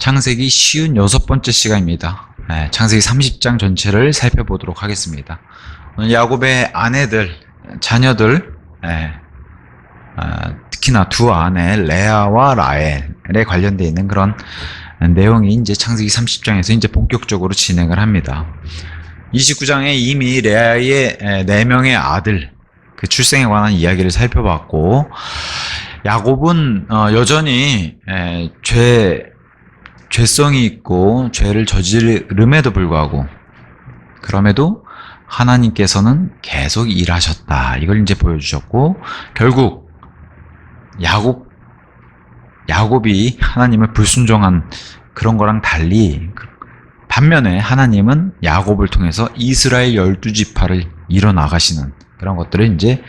창세기 56번째 시간입니다. 창세기 30장 전체를 살펴보도록 하겠습니다. 오늘 야곱의 아내들, 자녀들, 특히나 두 아내 레아와 라헬에 관련되어 있는 그런 내용이 이제 창세기 30장에서 이제 본격적으로 진행을 합니다. 29장에 이미 레아의 4명의 아들, 그 출생에 관한 이야기를 살펴봤고, 야곱은 여전히 죄성이 있고 죄를 저지름에도 불구하고, 그럼에도 하나님께서는 계속 일하셨다, 이걸 이제 보여주셨고, 결국 야곱이 하나님을 불순종한 그런 거랑 달리, 반면에 하나님은 야곱을 통해서 이스라엘 12지파를 이뤄나가시는 그런 것들을 이제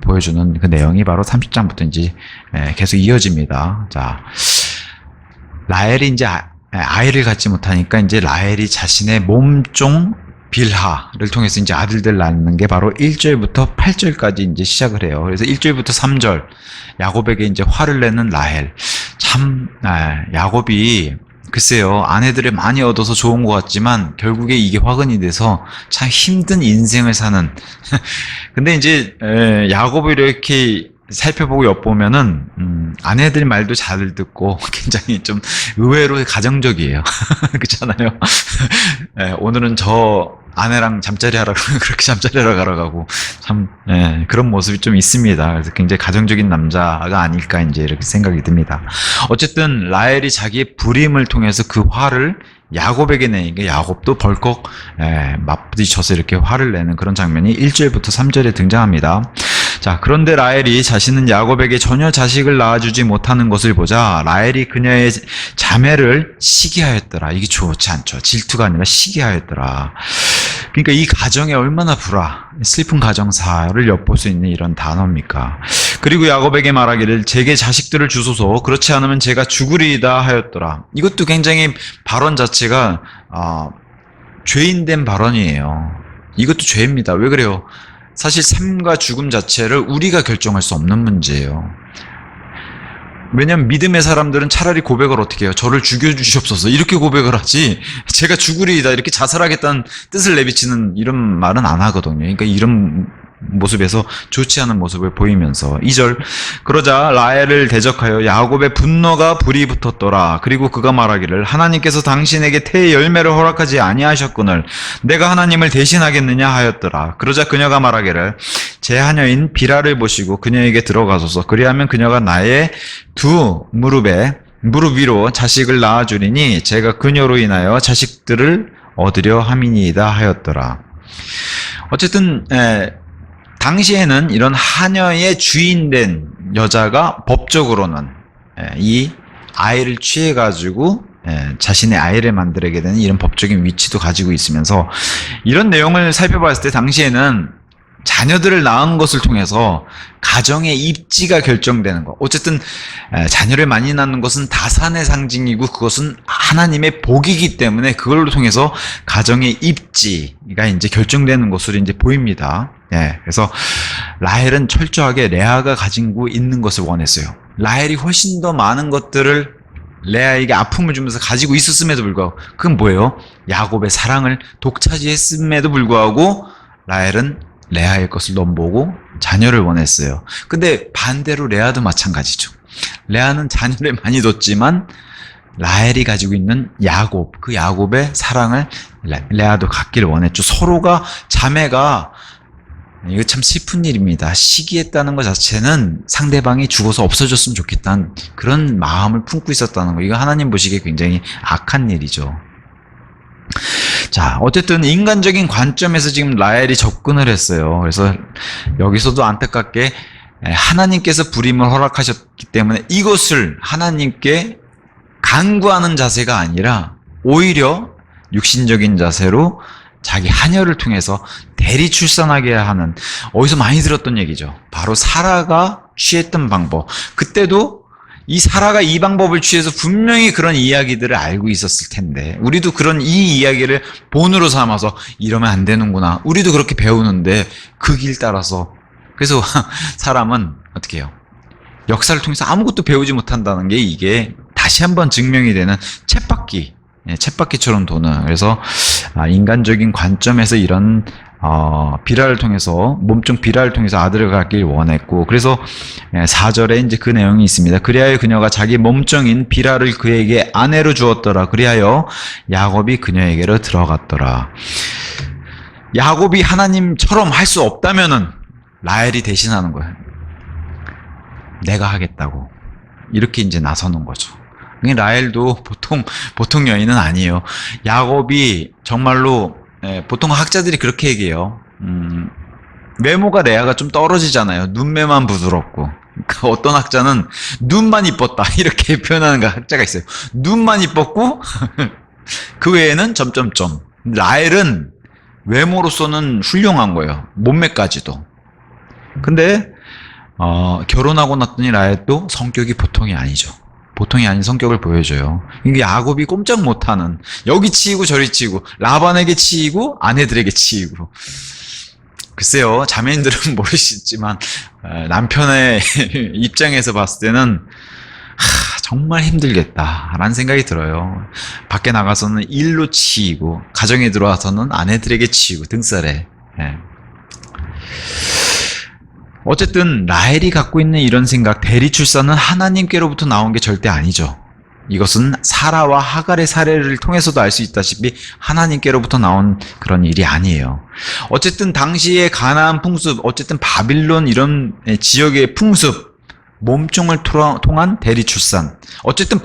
보여주는 그 내용이 바로 30장부터 이제 계속 이어집니다. 자, 라헬이 이제 아이를 갖지 못하니까 이제 라헬이 자신의 몸종 빌하를 통해서 이제 아들들 낳는 게 바로 1절부터 8절까지 이제 시작을 해요. 그래서 1절부터 3절, 야곱에게 이제 화를 내는 라헬. 참, 야곱이 글쎄요, 아내들을 많이 얻어서 좋은 것 같지만 결국에 이게 화근이 돼서 참 힘든 인생을 사는. 근데 이제 야곱을 이렇게 살펴보고 엿보면은 아내들 말도 잘 듣고 굉장히 좀 의외로 가정적이에요. 그렇잖아요. 오늘은 저 아내랑 잠자리 하러 그렇게 잠자리 하러 가러 가고, 참 그런 모습이 좀 있습니다. 그래서 굉장히 가정적인 남자가 아닐까 이제 이렇게 생각이 듭니다. 어쨌든 라헬이 자기의 불임을 통해서 그 화를 야곱에게 내니까 야곱도 벌컥 맞부딪혀서 이렇게 화를 내는 그런 장면이 1절부터 3절에 등장합니다. 자, 그런데 라헬이 자신은 야곱에게 전혀 자식을 낳아주지 못하는 것을 보자 라헬이 그녀의 자매를 시기하였더라. 이게 좋지 않죠. 질투가 아니라 시기하였더라. 그러니까 이 가정에 얼마나 슬픈 가정사를 엿볼 수 있는 이런 단어입니까? 그리고 야곱에게 말하기를 제게 자식들을 주소서, 그렇지 않으면 제가 죽으리이다 하였더라. 이것도 굉장히 발언 자체가 죄인된 발언이에요. 이것도 죄입니다. 왜 그래요? 사실 삶과 죽음 자체를 우리가 결정할 수 없는 문제예요. 왜냐면 믿음의 사람들은 차라리 고백을 어떻게 해요? 저를 죽여주시옵소서, 이렇게 고백을 하지, 제가 죽으리이다 이렇게 자살하겠다는 뜻을 내비치는 이런 말은 안 하거든요. 그러니까 이런 모습에서 좋지 않은 모습을 보이면서 2절, 그러자 라헬을 대적하여 야곱의 분노가 불이 붙었더라. 그리고 그가 말하기를 하나님께서 당신에게 태의 열매를 허락하지 아니하셨거늘 내가 하나님을 대신하겠느냐 하였더라. 그러자 그녀가 말하기를 제 하녀인 비라를 보시고 그녀에게 들어가소서, 그리하면 그녀가 나의 두 무릎 위로 자식을 낳아주리니 제가 그녀로 인하여 자식들을 얻으려 함이니이다 하였더라. 어쨌든 당시에는 이런 하녀의 주인된 여자가 법적으로는 이 아이를 취해가지고 자신의 아이를 만들게 되는 이런 법적인 위치도 가지고 있으면서, 이런 내용을 살펴봤을 때 당시에는 자녀들을 낳은 것을 통해서 가정의 입지가 결정되는 것. 어쨌든 자녀를 많이 낳는 것은 다산의 상징이고 그것은 하나님의 복이기 때문에 그걸로 통해서 가정의 입지가 이제 결정되는 것으로 이제 보입니다. 그래서 라헬은 철저하게 레아가 가지고 있는 것을 원했어요. 라헬이 훨씬 더 많은 것들을 레아에게 아픔을 주면서 가지고 있었음에도 불구하고, 그건 뭐예요? 야곱의 사랑을 독차지했음에도 불구하고 라헬은 레아의 것을 넘보고 자녀를 원했어요. 근데 반대로 레아도 마찬가지죠. 레아는 자녀를 많이 뒀지만 라헬이 가지고 있는 야곱, 그 야곱의 사랑을 레아도 갖기를 원했죠. 서로가, 자매가, 이거 참 슬픈 일입니다. 시기했다는 것 자체는 상대방이 죽어서 없어졌으면 좋겠다는 그런 마음을 품고 있었다는 거, 이거 하나님 보시기에 굉장히 악한 일이죠. 자, 어쨌든 인간적인 관점에서 지금 라헬이 접근을 했어요. 그래서 여기서도 안타깝게 하나님께서 불임을 허락하셨기 때문에 이것을 하나님께 간구하는 자세가 아니라 오히려 육신적인 자세로 자기 하녀를 통해서 대리 출산하게 하는, 어디서 많이 들었던 얘기죠. 바로 사라가 취했던 방법. 그때도 이 사라가 이 방법을 취해서 분명히 그런 이야기들을 알고 있었을 텐데, 우리도 그런 이 이야기를 본으로 삼아서 이러면 안 되는구나, 우리도 그렇게 배우는데 그 길 따라서. 그래서 사람은 어떻게 해요? 역사를 통해서 아무것도 배우지 못한다는 게 이게 다시 한번 증명이 되는 쳇바퀴, 쳇바퀴처럼 도는. 그래서 인간적인 관점에서 이런 비라를 통해서, 몸종 비라를 통해서 아들을 갖길 원했고, 그래서 4절에 이제 그 내용이 있습니다. 그리하여 그녀가 자기 몸종인 비라를 그에게 아내로 주었더라. 그리하여 야곱이 그녀에게로 들어갔더라. 야곱이 하나님처럼 할 수 없다면은 라헬이 대신하는 거예요. 내가 하겠다고. 이렇게 이제 나서는 거죠. 라헬도 보통 여인은 아니에요. 야곱이 정말로, 보통 학자들이 그렇게 얘기해요. 외모가 레아가 좀 떨어지잖아요. 눈매만 부드럽고. 그러니까 어떤 학자는 눈만 이뻤다 이렇게 표현하는 학자가 있어요. 눈만 이뻤고 그 외에는 점점점. 라헬은 외모로서는 훌륭한 거예요. 몸매까지도. 근데 결혼하고 났더니 라헬도 성격이 보통이 아니죠. 보통이 아닌 성격을 보여줘요. 이게 야곱이 꼼짝 못하는, 여기 치이고 저리 치이고, 라반에게 치이고 아내들에게 치이고. 글쎄요, 자매님들은 모르시지만 남편의 입장에서 봤을 때는 정말 힘들겠다라는 생각이 들어요. 밖에 나가서는 일로 치이고, 가정에 들어와서는 아내들에게 치이고, 등살에. 어쨌든 라헬이 갖고 있는 이런 생각, 대리출산은 하나님께로부터 나온 게 절대 아니죠. 이것은 사라와 하갈의 사례를 통해서도 알 수 있다시피 하나님께로부터 나온 그런 일이 아니에요. 어쨌든 당시의 가나안 풍습, 어쨌든 바빌론 이런 지역의 풍습, 몸종을 통한 대리출산, 어쨌든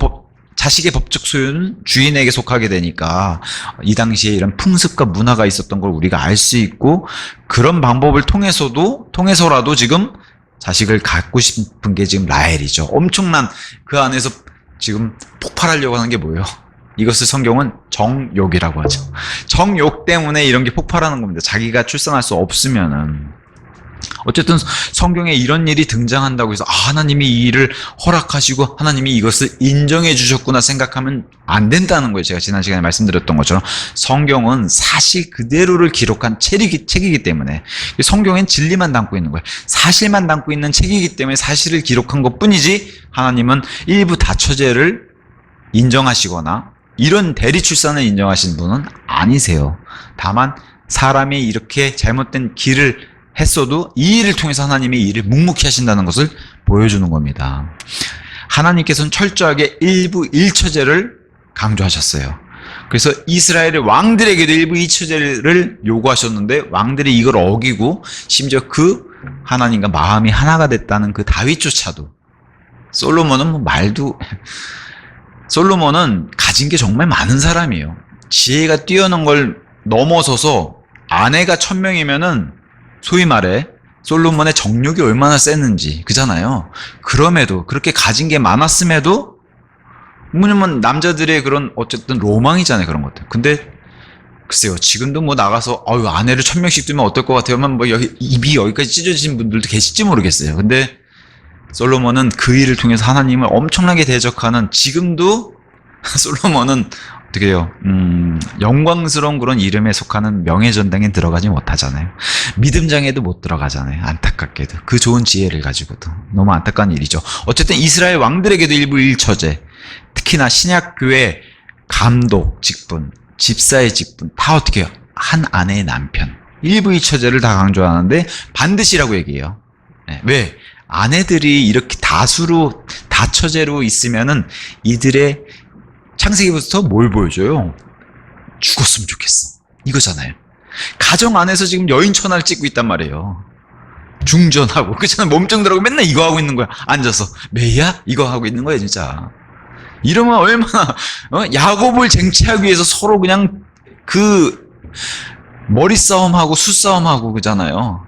자식의 법적 소유는 주인에게 속하게 되니까 이 당시에 이런 풍습과 문화가 있었던 걸 우리가 알 수 있고, 그런 방법을 통해서라도 지금 자식을 갖고 싶은 게 지금 라헬이죠. 엄청난 그 안에서 지금 폭발하려고 하는 게 뭐예요? 이것을 성경은 정욕이라고 하죠. 정욕 때문에 이런 게 폭발하는 겁니다. 자기가 출산할 수 없으면은. 어쨌든 성경에 이런 일이 등장한다고 해서 하나님이 이 일을 허락하시고 하나님이 이것을 인정해 주셨구나 생각하면 안 된다는 거예요. 제가 지난 시간에 말씀드렸던 것처럼 성경은 사실 그대로를 기록한 책이기 때문에, 성경엔 진리만 담고 있는 거예요. 사실만 담고 있는 책이기 때문에 사실을 기록한 것뿐이지, 하나님은 일부 다처제를 인정하시거나 이런 대리출산을 인정하신 분은 아니세요. 다만 사람이 이렇게 잘못된 길을 했어도 이 일을 통해서 하나님이 이 일을 묵묵히 하신다는 것을 보여주는 겁니다. 하나님께서는 철저하게 일부 일처제를 강조하셨어요. 그래서 이스라엘의 왕들에게도 일부 일처제를 요구하셨는데, 왕들이 이걸 어기고 심지어 그 하나님과 마음이 하나가 됐다는 그 다윗조차도, 솔로몬은 솔로몬은 가진 게 정말 많은 사람이에요. 지혜가 뛰어난 걸 넘어서서 아내가 1000명이면은 소위 말해 솔로몬의 정욕이 얼마나 셌는지, 그잖아요. 그럼에도, 그렇게 가진 게 많았음에도, 뭐냐면 남자들의 그런 어쨌든 로망이잖아요, 그런 것들. 근데 글쎄요, 지금도 뭐 나가서 아내를 1000명씩 두면 어떨 것 같아요? 뭐 입이 여기까지 찢어지신 분들도 계실지 모르겠어요. 근데 솔로몬은 그 일을 통해서 하나님을 엄청나게 대적하는, 지금도 솔로몬은 어떻게 해요? 영광스러운 그런 이름에 속하는 명예전당에 들어가지 못하잖아요. 믿음장에도 못 들어가잖아요. 안타깝게도. 그 좋은 지혜를 가지고도. 너무 안타까운 일이죠. 어쨌든 이스라엘 왕들에게도 일부 일처제, 특히나 신약교회 감독 직분, 집사의 직분, 다 어떻게 해요? 한 아내의 남편. 일부 일처제를 다 강조하는데 반드시라고 얘기해요. 왜? 아내들이 이렇게 다처제로 있으면은 이들의 창세기부터 뭘 보여줘요? 죽었으면 좋겠어. 이거잖아요. 가정 안에서 지금 여인천하를 찍고 있단 말이에요. 중전하고, 그렇잖아요. 몸짱 들어가고 맨날 이거 하고 있는 거야. 앉아서. 매야? 이거 하고 있는 거야, 진짜. 이러면 얼마나, 야곱을 쟁취하기 위해서 서로 그냥 머리싸움하고 수싸움하고 그잖아요.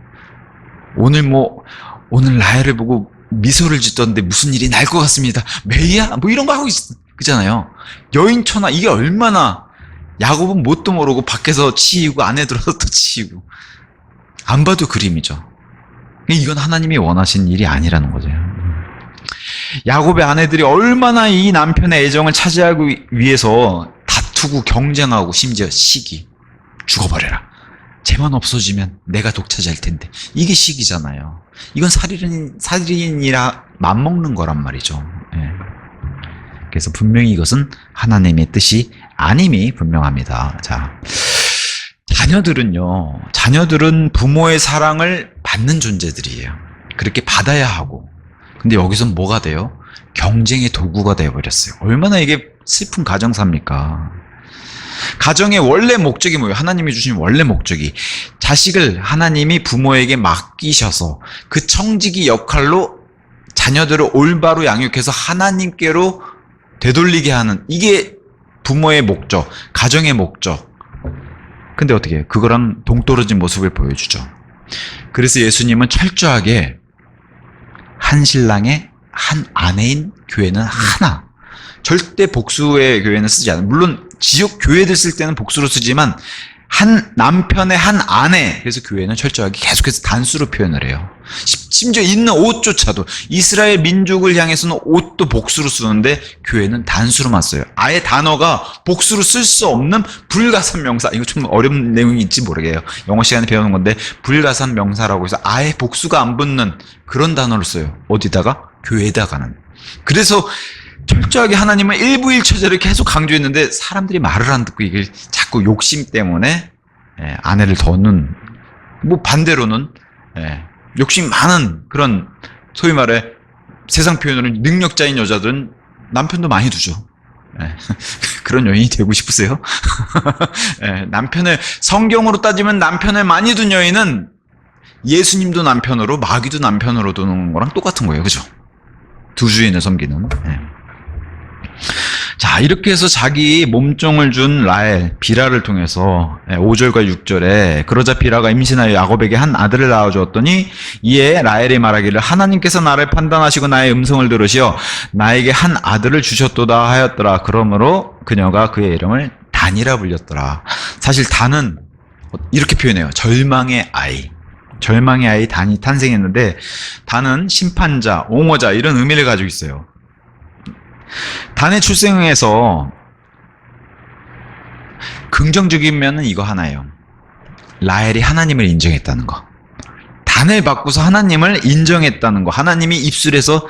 오늘 라헬을 보고 미소를 짓던데 무슨 일이 날 것 같습니다. 매야? 뭐 이런 거 하고 그잖아요. 여인천하, 이게 얼마나, 야곱은 뭣도 모르고 밖에서 치이고 안에 들어서 또 치이고. 안 봐도 그림이죠. 이건 하나님이 원하신 일이 아니라는 거죠. 야곱의 아내들이 얼마나 이 남편의 애정을 차지하기 위해서 다투고 경쟁하고, 심지어 시기. 죽어버려라. 쟤만 없어지면 내가 독차지할 텐데. 이게 시기잖아요. 이건 살인이라 맘먹는 거란 말이죠. 예. 그래서 분명히 이것은 하나님의 뜻이 아님이 분명합니다. 자, 자녀들은 부모의 사랑을 받는 존재들이에요. 그렇게 받아야 하고. 근데 여기서 뭐가 돼요? 경쟁의 도구가 되어버렸어요. 얼마나 이게 슬픈 가정사입니까? 가정의 원래 목적이 뭐예요? 하나님이 주신 원래 목적이 자식을 하나님이 부모에게 맡기셔서 그 청지기 역할로 자녀들을 올바로 양육해서 하나님께로 되돌리게 하는, 이게 부모의 목적, 가정의 목적. 근데 어떻게 해요? 그거랑 동떨어진 모습을 보여주죠. 그래서 예수님은 철저하게 한 신랑의 한 아내인 교회는 하나, 절대 복수의 교회는 쓰지 않아요. 물론 지역 교회들 쓸 때는 복수로 쓰지만 한 남편의 한 아내, 그래서 교회는 철저하게 계속해서 단수로 표현을 해요. 심지어 입는 옷조차도 이스라엘 민족을 향해서는 옷도 복수로 쓰는데 교회는 단수로만 써요. 아예 단어가 복수로 쓸 수 없는 불가산 명사. 이거 좀 어려운 내용이 있지 모르겠어요. 영어 시간에 배우는 건데 불가산 명사라고 해서 아예 복수가 안 붙는 그런 단어를 써요. 어디다가? 교회에다가는. 그래서 철저하게 하나님은 일부일처제를 계속 강조했는데 사람들이 말을 안 듣고 이게 자꾸 욕심 때문에 아내를 더는, 뭐 반대로는 욕심 많은 그런 소위 말해 세상 표현으로는 능력자인 여자들은 남편도 많이 두죠. 그런 여인이 되고 싶으세요? 남편을, 성경으로 따지면 남편을 많이 둔 여인은 예수님도 남편으로 마귀도 남편으로 두는 거랑 똑같은 거예요. 그죠? 두 주인을 섬기는. 자, 이렇게 해서 자기 몸종을 준 라헬, 비라를 통해서 5절과 6절에 그러자 비라가 임신하여 야곱에게 한 아들을 낳아주었더니 이에 라헬이 말하기를 하나님께서 나를 판단하시고 나의 음성을 들으시어 나에게 한 아들을 주셨도다 하였더라. 그러므로 그녀가 그의 이름을 단이라 불렸더라. 사실 단은 이렇게 표현해요. 절망의 아이. 절망의 아이 단이 탄생했는데 단은 심판자, 옹호자 이런 의미를 가지고 있어요. 단의 출생에서 긍정적인 면은 이거 하나예요. 라헬이 하나님을 인정했다는 거. 단을 바꾸서 하나님을 인정했다는 거. 하나님이 입술에서,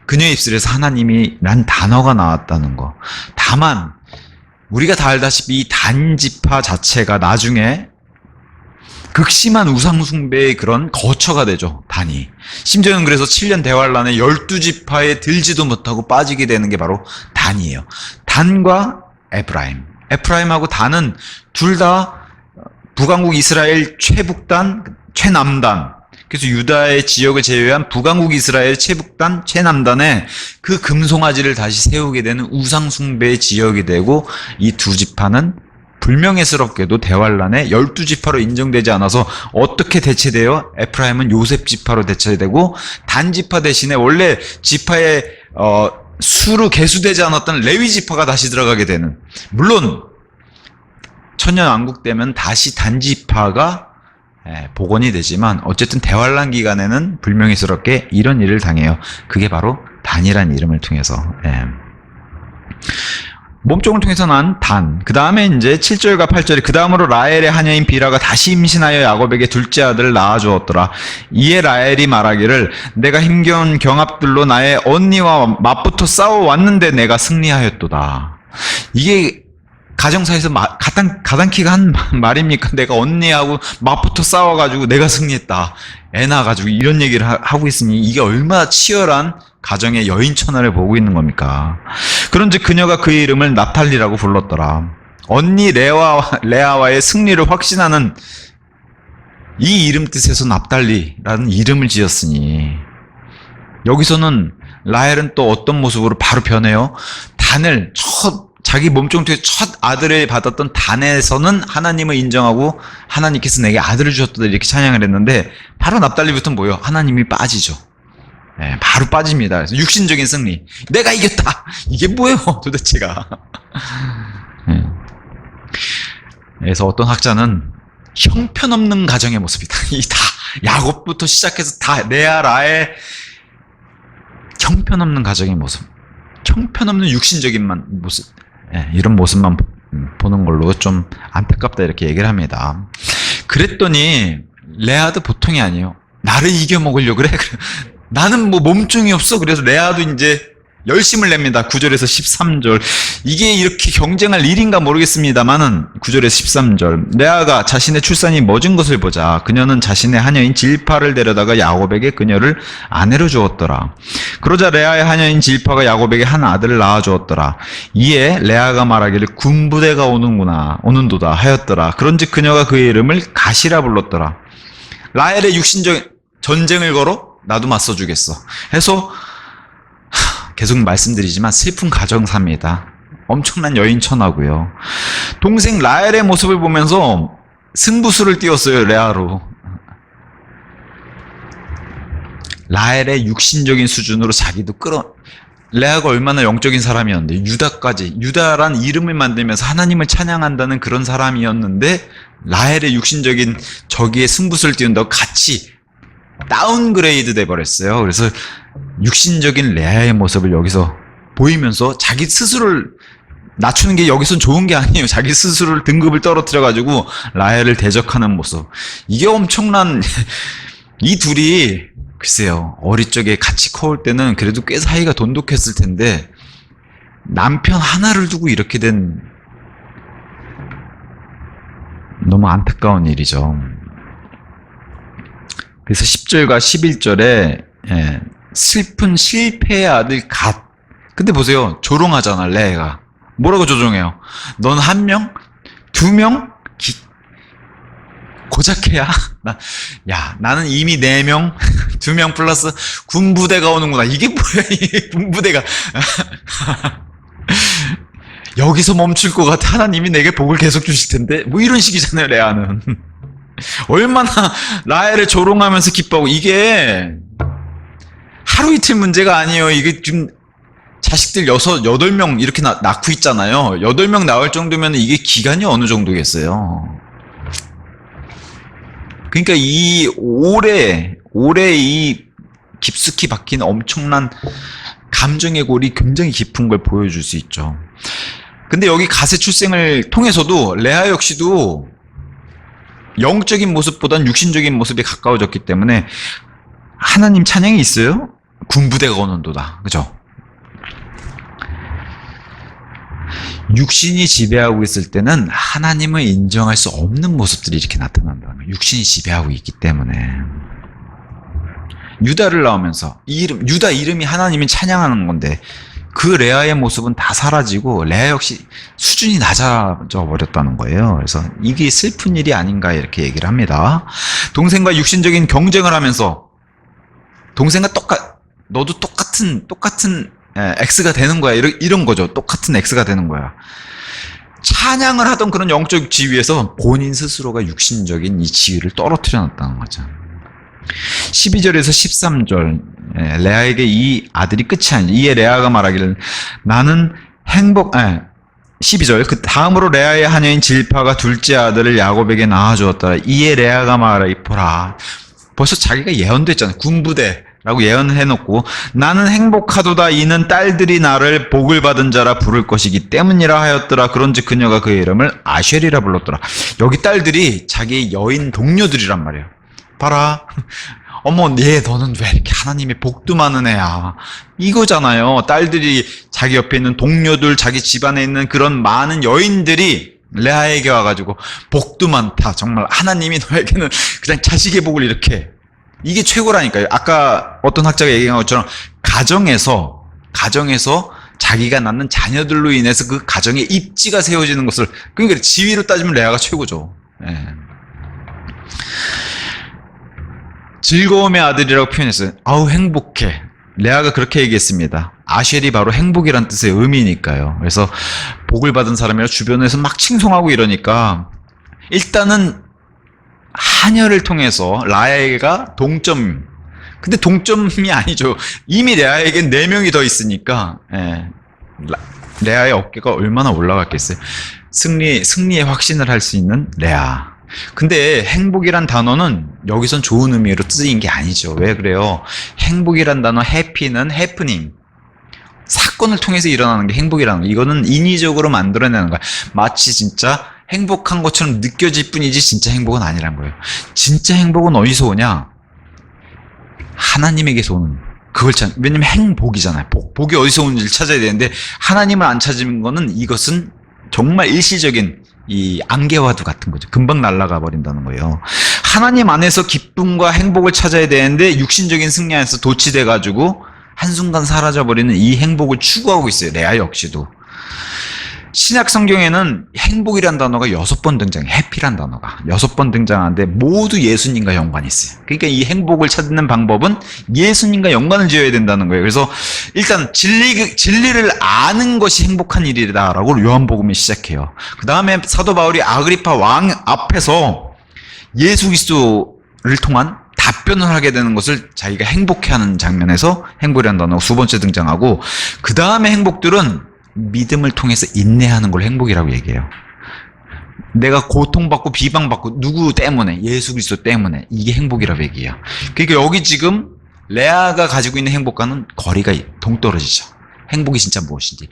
그녀의 입술에서 하나님이란 단어가 나왔다는 거. 다만 우리가 다 알다시피 이 단지파 자체가 나중에 극심한 우상숭배의 그런 거처가 되죠, 단이. 심지어는 그래서 7년 대환란에 12지파에 들지도 못하고 빠지게 되는 게 바로 단이에요. 단과 에프라임. 에프라임하고 단은 둘 다 북왕국 이스라엘 최북단, 최남단. 그래서 유다의 지역을 제외한 북왕국 이스라엘 최북단, 최남단에 그 금송아지를 다시 세우게 되는 우상숭배의 지역이 되고 이 두 지파는 불명예스럽게도 대환란에 12지파로 인정되지 않아서 어떻게 대체돼요? 에프라임은 요셉 지파로 대체되고 단지파 대신에 원래 지파에 수로 계수되지 않았던 레위 지파가 다시 들어가게 되는. 물론 천년왕국 되면 다시 단지파가 복원이 되지만 어쨌든 대환란 기간에는 불명예스럽게 이런 일을 당해요. 그게 바로 단이라는 이름을 통해서. 몸종을 통해서 난 단. 그 다음에 이제 7절과 8절에 그 다음으로 라헬의 하녀인 비라가 다시 임신하여 야곱에게 둘째 아들을 낳아주었더라. 이에 라헬이 말하기를 내가 힘겨운 경합들로 나의 언니와 맞붙어 싸워왔는데 내가 승리하였도다. 이게 가정사에서 가당키가 한 말입니까? 내가 언니하고 맞붙어 싸워가지고 내가 승리했다. 애 낳아가지고 이런 얘기를 하고 있으니 이게 얼마나 치열한 가정의 여인천하를 보고 있는 겁니까? 그런즉 그녀가 그의 이름을 납탈리라고 불렀더라. 언니 레아와의 승리를 확신하는 이 이름 뜻에서 납달리라는 이름을 지었으니 여기서는 라헬은 또 어떤 모습으로 바로 변해요? 단을 자기 몸종 중에 첫 아들을 받았던 단에서는 하나님을 인정하고 하나님께서 내게 아들을 주셨다 이렇게 찬양을 했는데 바로 납달리부터는 뭐예요? 하나님이 빠지죠. 바로 빠집니다. 그래서 육신적인 승리. 내가 이겼다. 이게 뭐예요? 도대체가. 그래서 어떤 학자는 형편없는 가정의 모습이다. 이 다 야곱부터 시작해서 다 레아 라헬 형편없는 가정의 모습. 형편없는 육신적인 모습. 이런 모습만 보는 걸로 좀 안타깝다 이렇게 얘기를 합니다. 그랬더니 레아도 보통이 아니에요. 나를 이겨먹으려고 그래? 나는 뭐 몸종이 없어. 그래서 레아도 이제 열심을 냅니다. 9절에서 13절. 이게 이렇게 경쟁할 일인가 모르겠습니다만은 9절에서 13절. 레아가 자신의 출산이 멎은 것을 보자 그녀는 자신의 하녀인 질파를 데려다가 야곱에게 그녀를 아내로 주었더라. 그러자 레아의 하녀인 질파가 야곱에게 한 아들을 낳아 주었더라. 이에 레아가 말하기를 군부대가 오는도다 하였더라. 그런즉 그녀가 그의 이름을 가시라 불렀더라. 라헬의 육신적 전쟁을 걸어 나도 맞서주겠어 해서 계속 말씀드리지만 슬픈 가정사입니다. 엄청난 여인천하고요. 동생 라헬의 모습을 보면서 승부수를 띄웠어요. 레아로. 라헬의 육신적인 수준으로 자기도 레아가 얼마나 영적인 사람이었는데 유다란 이름을 만들면서 하나님을 찬양한다는 그런 사람이었는데 라헬의 육신적인 저기에 승부수를 띄운다고 같이 다운그레이드 돼버렸어요. 그래서 육신적인 레아의 모습을 여기서 보이면서 자기 스스로를 낮추는 게 여기선 좋은 게 아니에요. 자기 스스로를 등급을 떨어뜨려가지고 라헬을 대적하는 모습. 이게 엄청난 이 둘이 글쎄요. 어릴 적에 같이 커올 때는 그래도 꽤 사이가 돈독했을 텐데 남편 하나를 두고 이렇게 된 너무 안타까운 일이죠. 그래서 10절과 11절에 슬픈 실패의 아들 갓. 근데 보세요. 조롱하잖아. 레아가. 뭐라고 조종해요? 넌 1명? 2명? 고작해야? 나는 이미 4명? 2명 플러스 군부대가 오는구나. 이게 뭐야, 이 군부대가. 여기서 멈출 것 같아. 하나님이 내게 복을 계속 주실 텐데. 뭐 이런 식이잖아요, 레아는. 얼마나 라헬을 조롱하면서 기뻐하고. 이게 하루 이틀 문제가 아니에요. 이게 지금 자식들 8명 이렇게 낳고 있잖아요. 8명 낳을 정도면 이게 기간이 어느 정도겠어요. 그러니까 이 올해 이 깊숙이 박힌 엄청난 감정의 골이 굉장히 깊은 걸 보여줄 수 있죠. 근데 여기 갓의 출생을 통해서도 레아 역시도 영적인 모습보단 육신적인 모습에 가까워졌기 때문에 하나님 찬양이 있어요? 군부대가 오는도다. 그죠? 육신이 지배하고 있을 때는 하나님을 인정할 수 없는 모습들이 이렇게 나타난다는 거예요. 육신이 지배하고 있기 때문에. 유다를 낳으면서 유다 이름이 하나님이 찬양하는 건데 그 레아의 모습은 다 사라지고 레아 역시 수준이 낮아져 버렸다는 거예요. 그래서 이게 슬픈 일이 아닌가 이렇게 얘기를 합니다. 동생과 육신적인 경쟁을 하면서 동생과 너도 똑같은 X가 되는 거야. 이런 거죠. 똑같은 X가 되는 거야. 찬양을 하던 그런 영적 지위에서 본인 스스로가 육신적인 이 지위를 떨어뜨려 놨다는 거죠. 12절에서 13절 레아에게 이 아들이 끝이 아니죠. 이에 레아가 말하기를 나는 12절 그 다음으로 레아의 하녀인 질파가 둘째 아들을 야곱에게 낳아주었더라. 이에 레아가 말하기 보라. 벌써 자기가 예언됐잖아요. 군부대라고 예언을 해놓고 나는 행복하도다. 이는 딸들이 나를 복을 받은 자라 부를 것이기 때문이라 하였더라. 그런즉 그녀가 그의 이름을 아쉘이라 불렀더라. 여기 딸들이 자기의 여인 동료들이란 말이에요. 봐라. 어머, 너는 왜 이렇게 하나님의 복도 많은 애야. 이거잖아요. 딸들이 자기 옆에 있는 동료들, 자기 집안에 있는 그런 많은 여인들이 레아에게 와가지고 복도 많다. 정말 하나님이 너에게는 그냥 자식의 복을 이렇게. 이게 최고라니까요. 아까 어떤 학자가 얘기한 것처럼 가정에서 자기가 낳는 자녀들로 인해서 그 가정의 입지가 세워지는 것을, 그러니까 지위로 따지면 레아가 최고죠. 예. 즐거움의 아들이라고 표현했어요. 아우 행복해. 레아가 그렇게 얘기했습니다. 아쉘이 바로 행복이란 뜻의 의미니까요. 그래서 복을 받은 사람이라 주변에서 막 칭송하고 이러니까 일단은 하녀를 통해서 라헬가 동점. 근데 동점이 아니죠. 이미 레아에겐 4명이 더 있으니까 레아의 어깨가 얼마나 올라갔겠어요. 승리의 확신을 할 수 있는 레아. 근데 행복이란 단어는 여기선 좋은 의미로 쓰인 게 아니죠. 왜 그래요? 행복이란 단어 해피는 해프닝. 사건을 통해서 일어나는 게 행복이라는 거. 이거는 인위적으로 만들어내는 거야. 마치 진짜 행복한 것처럼 느껴질 뿐이지 진짜 행복은 아니란 거예요. 진짜 행복은 어디서 오냐? 하나님에게서 오는. 왜냐면 행복이잖아요. 복이 어디서 오는지를 찾아야 되는데, 하나님을 안 찾은 거는 이것은 정말 일시적인 이 안개와도 같은 거죠. 금방 날아가 버린다는 거예요. 하나님 안에서 기쁨과 행복을 찾아야 되는데, 육신적인 승리 안에서 도취돼가지고, 한순간 사라져버리는 이 행복을 추구하고 있어요. 레아 역시도. 신약 성경에는 행복이란 단어가 6번 등장해요. 해피란 단어가 6번 등장하는데 모두 예수님과 연관이 있어요. 그러니까 이 행복을 찾는 방법은 예수님과 연관을 지어야 된다는 거예요. 그래서 일단 진리를 아는 것이 행복한 일이다라고 요한복음이 시작해요. 그 다음에 사도 바울이 아그리파 왕 앞에서 예수 그리스도를 통한 답변을 하게 되는 것을 자기가 행복해하는 장면에서 행복이라는 단어가 두 번째 등장하고, 그 다음에 행복들은 믿음을 통해서 인내하는 걸 행복이라고 얘기해요. 내가 고통받고 비방받고 누구 때문에? 예수 그리스도 때문에. 이게 행복이라고 얘기해요. 그러니까 여기 지금 레아가 가지고 있는 행복과는 거리가 동떨어지죠. 행복이 진짜 무엇인지.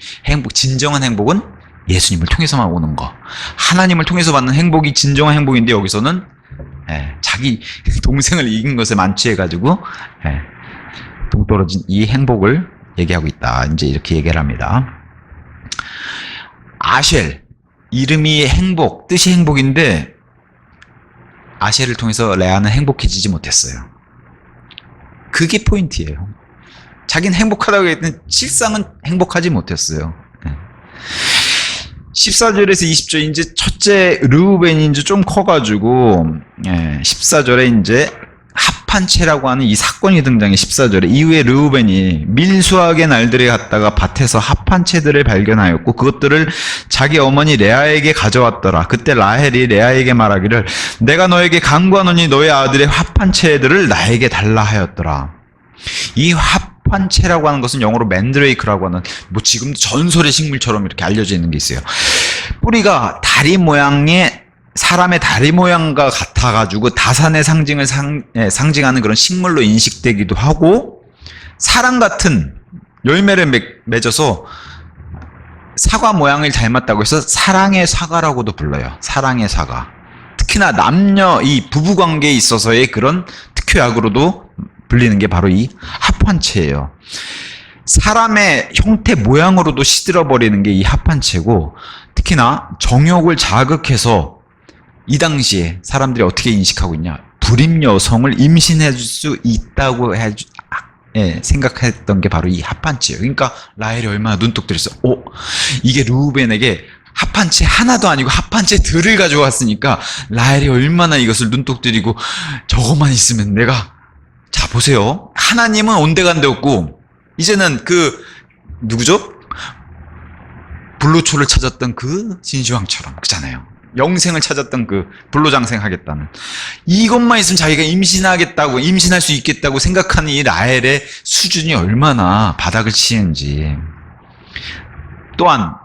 진정한 행복은 예수님을 통해서만 오는 거. 하나님을 통해서 받는 행복이 진정한 행복인데, 여기서는 자기 동생을 이긴 것에 만취해가지고 동떨어진 이 행복을 얘기하고 있다. 이제 이렇게 얘기를 합니다. 아쉘, 이름이 행복, 뜻이 행복인데 아쉘을 통해서 레아는 행복해지지 못했어요. 그게 포인트예요. 자기는 행복하다고 했더니 실상은 행복하지 못했어요. 14절에서 20절, 이제 첫째 르우벤이 이제 좀 커가지고 14절에 이제 합한채라고 하는 이 사건이 등장해. 14절에 이후에 르우벤이 밀수하게 날들에 갔다가 밭에서 합한채들을 발견하였고 그것들을 자기 어머니 레아에게 가져왔더라. 그때 라헬이 레아에게 말하기를 내가 너에게 간구하노니 너의 아들의 합한채들을 나에게 달라 하였더라. 이 합한채라고 하는 것은 영어로 맨드레이크라고 하는, 뭐 지금도 전설의 식물처럼 이렇게 알려져 있는 게 있어요. 뿌리가 다리 모양의, 사람의 다리 모양과 같아가지고 다산의 상징을 상징하는 그런 식물로 인식되기도 하고, 사랑 같은 열매를 맺어서 사과 모양을 닮았다고 해서 사랑의 사과라고도 불러요. 사랑의 사과. 특히나 남녀 이 부부관계에 있어서의 그런 특효약으로도 불리는 게 바로 이 합한채예요. 사람의 형태 모양으로도 시들어버리는 게 이 합한채고, 특히나 정욕을 자극해서 이 당시에 사람들이 어떻게 인식하고 있냐, 불임 여성을 임신해 줄 수 있다고 생각했던 게 바로 이 합한채예요. 그러니까 라헬이 얼마나 눈독들였어. 이게 르우벤에게 합한채 하나도 아니고 합한채들을 가져왔으니까 라헬이 얼마나 이것을 눈독들이고, 저것만 있으면 내가, 자 보세요. 하나님은 온데간데 없고 이제는 누구죠? 불로초를 찾았던 그 진시황처럼, 그잖아요. 영생을 찾았던 그 불로장생 하겠다는, 이것만 있으면 자기가 임신하겠다고, 임신할 수 있겠다고 생각하는 이 라헬의 수준이 얼마나 바닥을 치는지. 또한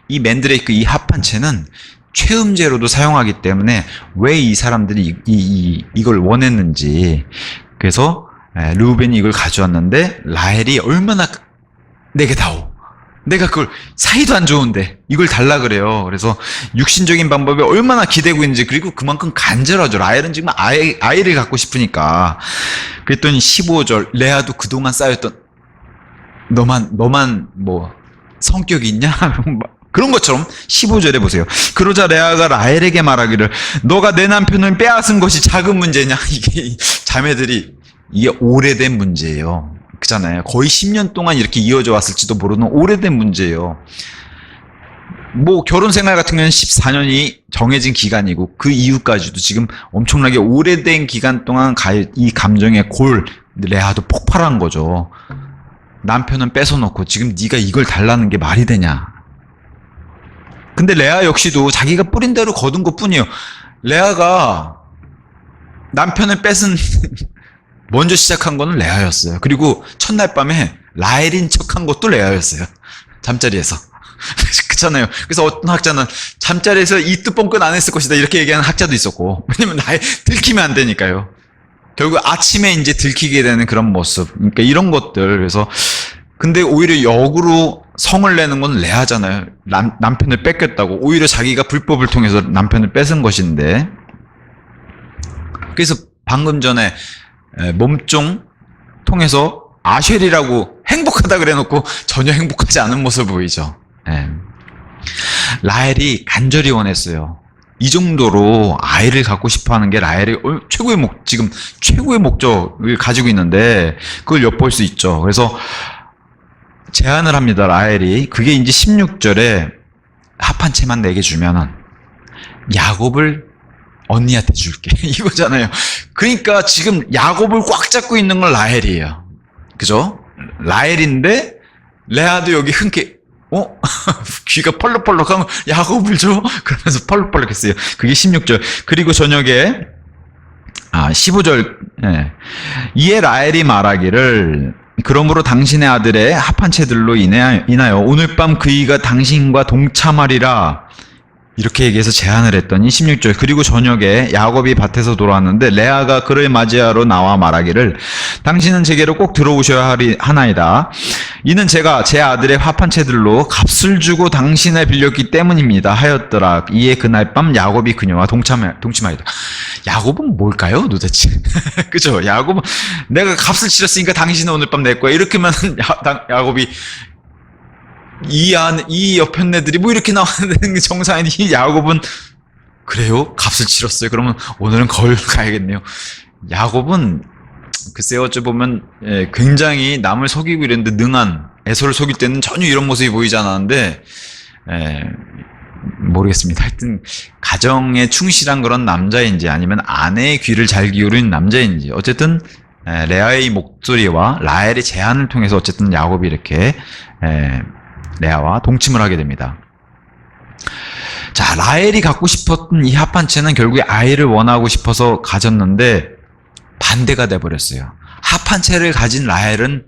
이 맨드레이크, 이 합한채는 최음제로도 사용하기 때문에 왜 이 사람들이 이걸 원했는지. 그래서 르우벤이 이걸 가져왔는데 라헬이 얼마나 내게 다오, 내가 그걸 사이도 안 좋은데 이걸 달라 그래요. 그래서 육신적인 방법에 얼마나 기대고 있는지, 그리고 그만큼 간절하죠. 라헬은 지금 아이를 갖고 싶으니까. 그랬더니 15절, 레아도 그동안 쌓였던 너만 뭐 성격이 있냐? 그런 것처럼 15절에 보세요. 그러자 레아가 라헬에게 말하기를 너가 내 남편을 빼앗은 것이 작은 문제냐? 이게 자매들이, 이게 오래된 문제예요. 그잖아요. 거의 10년 동안 이렇게 이어져 왔을지도 모르는 오래된 문제예요. 뭐 결혼 생활 같은 경우는 14년이 정해진 기간이고 그 이후까지도 지금 엄청나게 오래된 기간 동안 이 감정의 레아도 폭발한 거죠. 남편은 뺏어놓고 지금 네가 이걸 달라는 게 말이 되냐. 근데 레아 역시도 자기가 뿌린 대로 거둔 것 뿐이에요. 레아가 남편을 뺏은 먼저 시작한 거는 레아였어요. 그리고 첫날 밤에 라헬인 척한 것도 레아였어요. 잠자리에서. 그렇잖아요. 그래서 어떤 학자는 잠자리에서 이 뜻본끝 안 했을 것이다 이렇게 얘기하는 학자도 있었고, 왜냐면 들키면 안 되니까요. 결국 아침에 이제 들키게 되는 그런 모습. 그러니까 이런 것들. 그래서 근데 오히려 역으로 성을 내는 건 레아잖아요. 남편을 뺏겼다고. 오히려 자기가 불법을 통해서 남편을 뺏은 것인데. 그래서 방금 전에 몸종 통해서 아쉘이라고 행복하다 그래놓고 전혀 행복하지 않은 모습을 보이죠. 예. 라헬이 간절히 원했어요. 이 정도로 아이를 갖고 싶어 하는 게 라헬이 지금 최고의 목적을 가지고 있는데 그걸 엿볼 수 있죠. 그래서 제안을 합니다. 라헬이. 그게 이제 16절에 합 한 채만 내게 주면은 야곱을 언니한테 줄게. 이거잖아요. 그러니까 지금 야곱을 꽉 잡고 있는 건 라헬이에요. 그죠? 라헬인데 레아도 여기 흔쾌 귀가 펄럭펄럭하면 야곱을 줘? 그러면서 펄럭펄럭했어요. 그게 16절. 그리고 저녁에 15절. 예. 이에 라헬이 말하기를 그러므로 당신의 아들의 합한 채들로 인하여 오늘 밤 그이가 당신과 동참하리라. 이렇게 얘기해서 제안을 했더니 16절. 그리고 저녁에 야곱이 밭에서 돌아왔는데 레아가 그를 맞이하러 나와 말하기를 당신은 제게로 꼭 들어오셔야 하나이다. 이는 제가 제 아들의 합한 채들로 값을 주고 당신을 빌렸기 때문입니다 하였더라. 이에 그날 밤 야곱이 그녀와 동침하였다. 야곱은 뭘까요 도대체? 그죠? 야곱은 내가 값을 치렀으니까 당신은 오늘 밤 낼 거야. 이렇게 하면 야곱이 이 여편네들이 뭐 이렇게 나왔는데 정상인이 야곱은 그래요? 값을 치렀어요. 그러면 오늘은 거울 가야겠네요. 야곱은 글쎄요, 어찌 보면 굉장히 남을 속이고 이랬는데 능한, 에서를 속일 때는 전혀 이런 모습이 보이지 않았는데 모르겠습니다. 하여튼 가정에 충실한 그런 남자인지 아니면 아내의 귀를 잘 기울이는 남자인지 어쨌든 레아의 목소리와 라헬의 제안을 통해서 어쨌든 야곱이 이렇게 레아와 동침을 하게 됩니다. 자, 라헬이 갖고 싶었던 이 합한 채는 결국에 아이를 원하고 싶어서 가졌는데 반대가 돼버렸어요. 합한 채를 가진 라헬은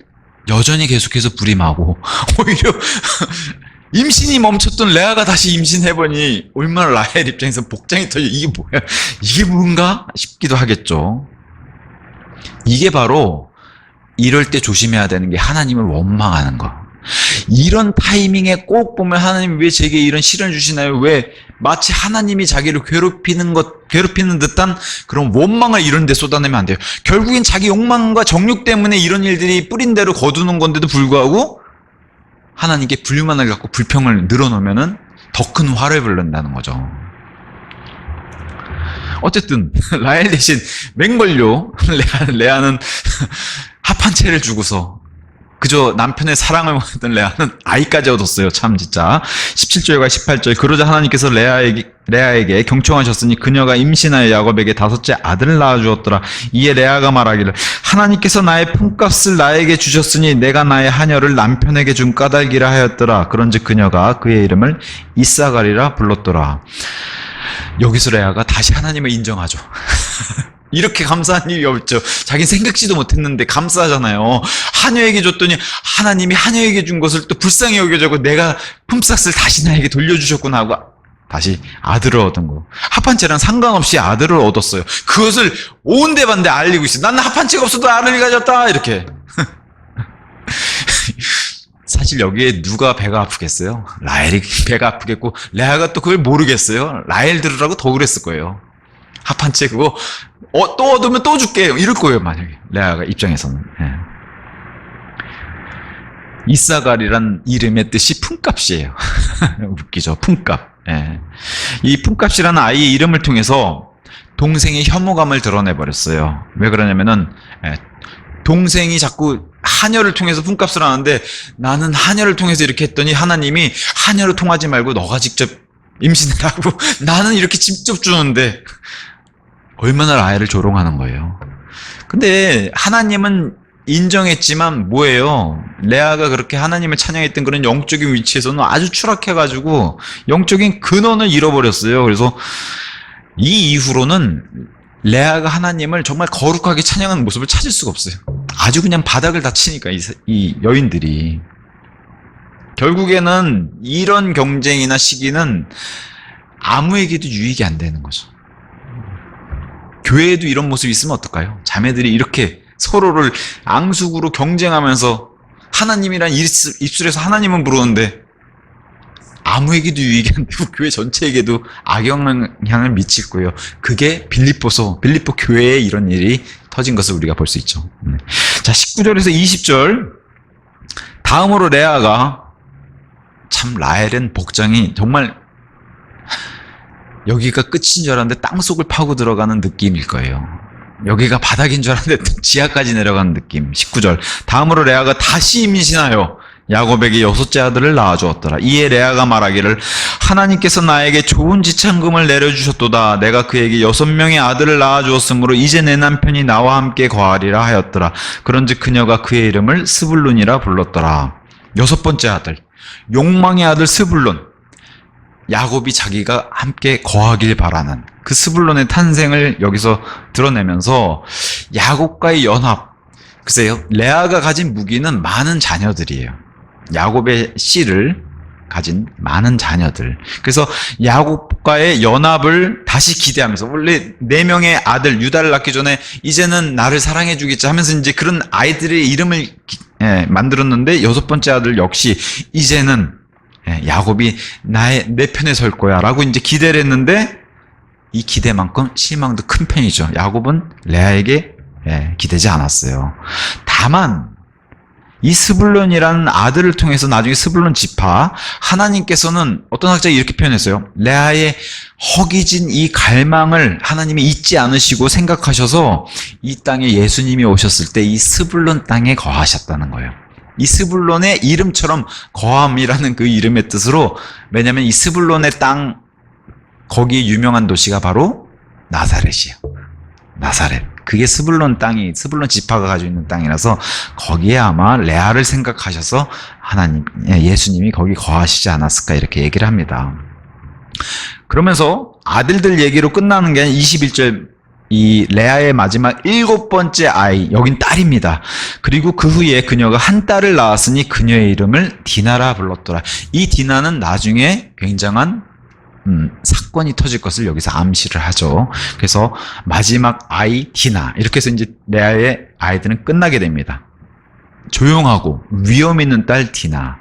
여전히 계속해서 불임하고 오히려 임신이 멈췄던 레아가 다시 임신해보니 얼마나 라헬 입장에서 복장이 터져. 이게 뭐야? 이게 뭔가 싶기도 하겠죠. 이게 바로 이럴 때 조심해야 되는 게 하나님을 원망하는 거. 이런 타이밍에 꼭 보면 하나님 왜 제게 이런 시련을 주시나요? 왜 마치 하나님이 자기를 괴롭히는 듯한 그런 원망을 이런 데 쏟아내면 안 돼요. 결국엔 자기 욕망과 정욕 때문에 이런 일들이 뿌린 대로 거두는 건데도 불구하고 하나님께 불만을 갖고 불평을 늘어놓으면은 더 큰 화를 부른다는 거죠. 어쨌든 라헬 대신 맹걸요 레아는 합한 채를 주고서 그저 남편의 사랑을 원했던 레아는 아이까지 얻었어요. 참 진짜. 17절과 18절. 그러자 하나님께서 레아에게 경청하셨으니 그녀가 임신하여 야곱에게 5째 아들을 낳아주었더라. 이에 레아가 말하기를 하나님께서 나의 품값을 나에게 주셨으니 내가 나의 하녀를 남편에게 준 까닭이라 하였더라. 그런즉 그녀가 그의 이름을 이사갈이라 불렀더라. 여기서 레아가 다시 하나님을 인정하죠. 이렇게 감사한 일이 없죠. 자기는 생각지도 못했는데 감사하잖아요. 하녀에게 줬더니 하나님이 하녀에게 준 것을 또 불쌍히 여겨주고 내가 품삯을 다시 나에게 돌려주셨구나 하고 다시 아들을 얻은 거. 합한 채랑 상관없이 아들을 얻었어요. 그것을 온데반데 알리고 있어요. 나는 합한 채가 없어도 아들을 가졌다 이렇게. 사실 여기에 누가 배가 아프겠어요? 라헬이 배가 아프겠고 레아가 또 그걸 모르겠어요. 라헬 들으라고 더 그랬을 거예요. 합한 채 그거 또 얻으면 또 줄게 이럴 거예요. 만약에 레아가 입장에서는. 이사갈이란 이름의 뜻이 품값이에요. 웃기죠. 품값. 이 품값이라는 아이의 이름을 통해서 동생의 혐오감을 드러내버렸어요. 왜 그러냐면은 동생이 자꾸 하녀를 통해서 품값을 하는데 나는 하녀를 통해서 이렇게 했더니 하나님이 하녀를 통하지 말고 너가 직접 임신하라고 나는 이렇게 직접 주는데 얼마나 라헬을 조롱하는 거예요. 근데 하나님은 인정했지만 뭐예요? 레아가 그렇게 하나님을 찬양했던 그런 영적인 위치에서는 아주 추락해가지고 영적인 근원을 잃어버렸어요. 그래서 이 이후로는 레아가 하나님을 정말 거룩하게 찬양하는 모습을 찾을 수가 없어요. 아주 그냥 바닥을 다 치니까 이 여인들이. 결국에는 이런 경쟁이나 시기는 아무에게도 유익이 안 되는 거죠. 교회에도 이런 모습이 있으면 어떨까요? 자매들이 이렇게 서로를 앙숙으로 경쟁하면서 하나님이란 입술에서 하나님은 부르는데 아무에게도 유익이 안 되고 교회 전체에게도 악영향을 미칠 거예요. 그게 빌립보 교회에 이런 일이 터진 것을 우리가 볼 수 있죠. 자, 19절에서 20절. 다음으로 레아가, 참 라헬은 복장이 정말 여기가 끝인 줄 알았는데 땅속을 파고 들어가는 느낌일 거예요. 여기가 바닥인 줄 알았는데 지하까지 내려가는 느낌. 19절. 다음으로 레아가 다시 임신하여 야곱에게 6째 아들을 낳아주었더라. 이에 레아가 말하기를 하나님께서 나에게 좋은 지참금을 내려주셨도다. 내가 그에게 6명의 아들을 낳아주었으므로 이제 내 남편이 나와 함께 거하리라 하였더라. 그런즉 그녀가 그의 이름을 스불룬이라 불렀더라. 6번째 아들, 욕망의 아들 스불룬. 야곱이 자기가 함께 거하길 바라는 그 스불론의 탄생을 여기서 드러내면서 야곱과의 연합. 글쎄요, 레아가 가진 무기는 많은 자녀들이에요. 야곱의 씨를 가진 많은 자녀들. 그래서 야곱과의 연합을 다시 기대하면서, 원래 4명의 아들 유다를 낳기 전에 이제는 나를 사랑해 주겠지 하면서 이제 그런 아이들의 이름을 만들었는데, 6번째 아들 역시 이제는 야곱이 내 편에 설 거야 라고 이제 기대를 했는데, 이 기대만큼 실망도 큰 편이죠. 야곱은 레아에게 기대지 않았어요. 다만 이 스불론이라는 아들을 통해서 나중에 스불론 지파, 하나님께서는 어떤 학자가 이렇게 표현했어요. 레아의 허기진 이 갈망을 하나님이 잊지 않으시고 생각하셔서 이 땅에 예수님이 오셨을 때 이 스불론 땅에 거하셨다는 거예요. 이 스불론의 이름처럼 거함이라는 그 이름의 뜻으로, 왜냐하면 이 스불론의 땅, 거기에 유명한 도시가 바로 나사렛이에요. 나사렛. 그게 스불론 땅이, 스불론 지파가 가지고 있는 땅이라서 거기에 아마 레아를 생각하셔서 하나님, 예수님이 거기 거하시지 않았을까 이렇게 얘기를 합니다. 그러면서 아들들 얘기로 끝나는 게 아니라 21절, 이 레아의 마지막 7번째 아이, 여긴 딸입니다. 그리고 그 후에 그녀가 한 딸을 낳았으니 그녀의 이름을 디나라 불렀더라. 이 디나는 나중에 굉장한 사건이 터질 것을 여기서 암시를 하죠. 그래서 마지막 아이 디나, 이렇게 해서 이제 레아의 아이들은 끝나게 됩니다. 조용하고 위험 있는 딸 디나.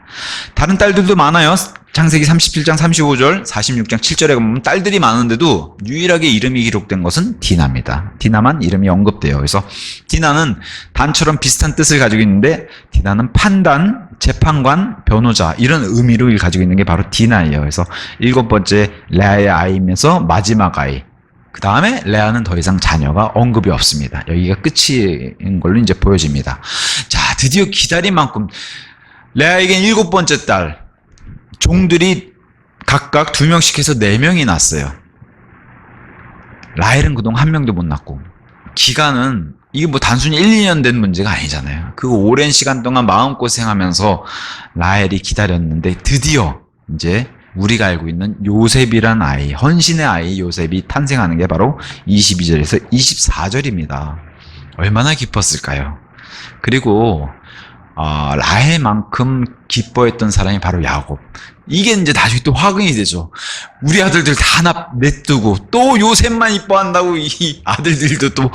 다른 딸들도 많아요. 창세기 37장 35절, 46장 7절에 보면 딸들이 많은데도 유일하게 이름이 기록된 것은 디나입니다. 디나만 이름이 언급돼요. 그래서 디나는 단처럼 비슷한 뜻을 가지고 있는데, 디나는 판단, 재판관, 변호자, 이런 의미를 가지고 있는 게 바로 디나예요. 그래서 7번째 레아의 아이이면서 마지막 아이. 그 다음에 레아는 더 이상 자녀가 언급이 없습니다. 여기가 끝인 걸로 이제 보여집니다. 자, 드디어 기다린 만큼 레아에겐 7번째 딸, 종들이 각각 2명씩 해서 4명이 낳았어요. 라헬은 그동안 1명도 못 낳고, 기간은 이게 뭐 단순히 1, 2년 된 문제가 아니잖아요. 그 오랜 시간 동안 마음고생하면서 라헬이 기다렸는데 드디어 이제 우리가 알고 있는 요셉이란 아이, 헌신의 아이 요셉이 탄생하는 게 바로 22절에서 24절입니다. 얼마나 기뻤을까요? 그리고 라헬만큼 기뻐했던 사람이 바로 야곱. 이게 이제 나중에 또 화근이 되죠. 우리 아들들 다 냅두고 또 요셉만 이뻐한다고 이 아들들도 또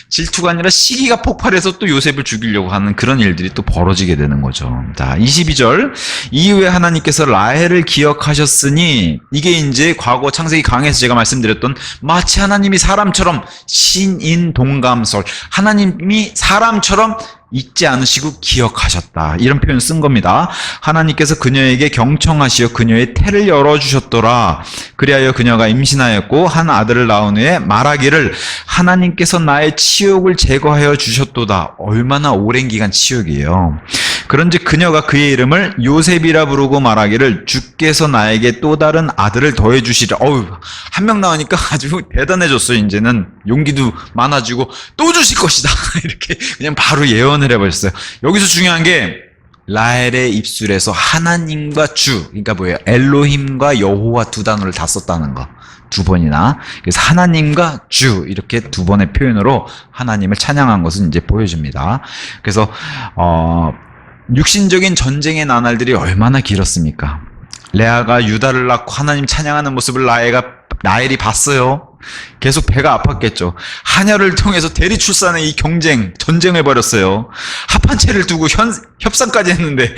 질투가 아니라 시기가 폭발해서 또 요셉을 죽이려고 하는 그런 일들이 또 벌어지게 되는 거죠. 자, 22절. 이후에 하나님께서 라헬을 기억하셨으니, 이게 이제 과거 창세기 강에서 제가 말씀드렸던 마치 하나님이 사람처럼 신인 동감설, 하나님이 사람처럼 잊지 않으시고 기억하셨다, 이런 표현 쓴 겁니다. 하나님께서 그녀에게 경청하시어 그녀의 태를 열어주셨더라. 그리하여 그녀가 임신하였고 한 아들을 낳은 후에 말하기를 하나님께서 나의 치욕을 제거하여 주셨도다. 얼마나 오랜 기간 치욕이에요. 그런즉 그녀가 그의 이름을 요셉이라 부르고 말하기를 주께서 나에게 또 다른 아들을 더해 주시리라. 한 명 나오니까 아주 대단해졌어요. 이제는 용기도 많아지고 또 주실 것이다. 이렇게 그냥 바로 예언을 해버렸어요. 여기서 중요한 게 라헬의 입술에서 하나님과 주, 그러니까 뭐예요? 엘로힘과 여호와 두 단어를 다 썼다는 거. 2번이나. 그래서 하나님과 주, 이렇게 2번의 표현으로 하나님을 찬양한 것은 이제 보여줍니다. 그래서 육신적인 전쟁의 나날들이 얼마나 길었습니까? 레아가 유다를 낳고 하나님 찬양하는 모습을 라헬이 봤어요. 계속 배가 아팠겠죠. 하녀를 통해서 대리 출산의 이 전쟁을 벌였어요. 합한채를 두고 협상까지 했는데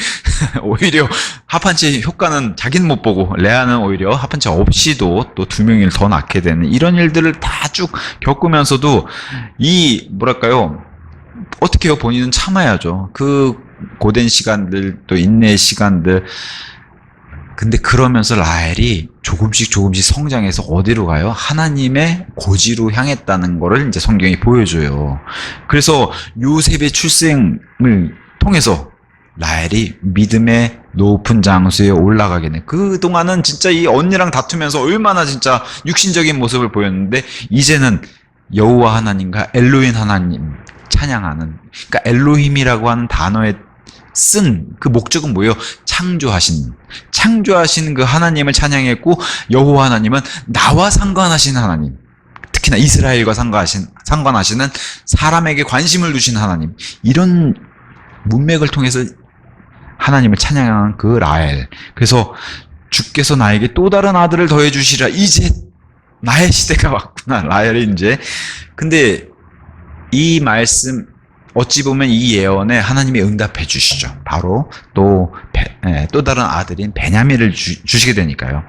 오히려 합한채 효과는 자기는 못 보고, 레아는 오히려 합한채 없이도 또 2명을 더 낳게 되는 이런 일들을 다 쭉 겪으면서도 이 뭐랄까요, 어떻게 해요? 본인은 참아야죠. 그 고된 시간들, 또 인내의 시간들. 근데 그러면서 라헬이 조금씩 성장해서 어디로 가요? 하나님의 고지로 향했다는 거를 이제 성경이 보여줘요. 그래서 요셉의 출생을 통해서 라헬이 믿음의 높은 장소에 올라가게 돼. 그동안은 진짜 이 언니랑 다투면서 얼마나 진짜 육신적인 모습을 보였는데, 이제는 여호와 하나님과 엘로힘 하나님 찬양하는, 그러니까 엘로힘이라고 하는 단어에 쓴 그 목적은 뭐예요? 창조하신 그 하나님을 찬양했고, 여호와 하나님은 나와 상관하신 하나님, 특히나 이스라엘과 상관하시는 사람에게 관심을 두신 하나님, 이런 문맥을 통해서 하나님을 찬양한 그 라헬. 그래서 주께서 나에게 또 다른 아들을 더해 주시라. 이제 나의 시대가 왔구나, 라헬이 이제. 근데 이 말씀, 어찌 보면 이 예언에 하나님이 응답해 주시죠. 바로 또 다른 아들인 베냐민을 주시게 되니까요.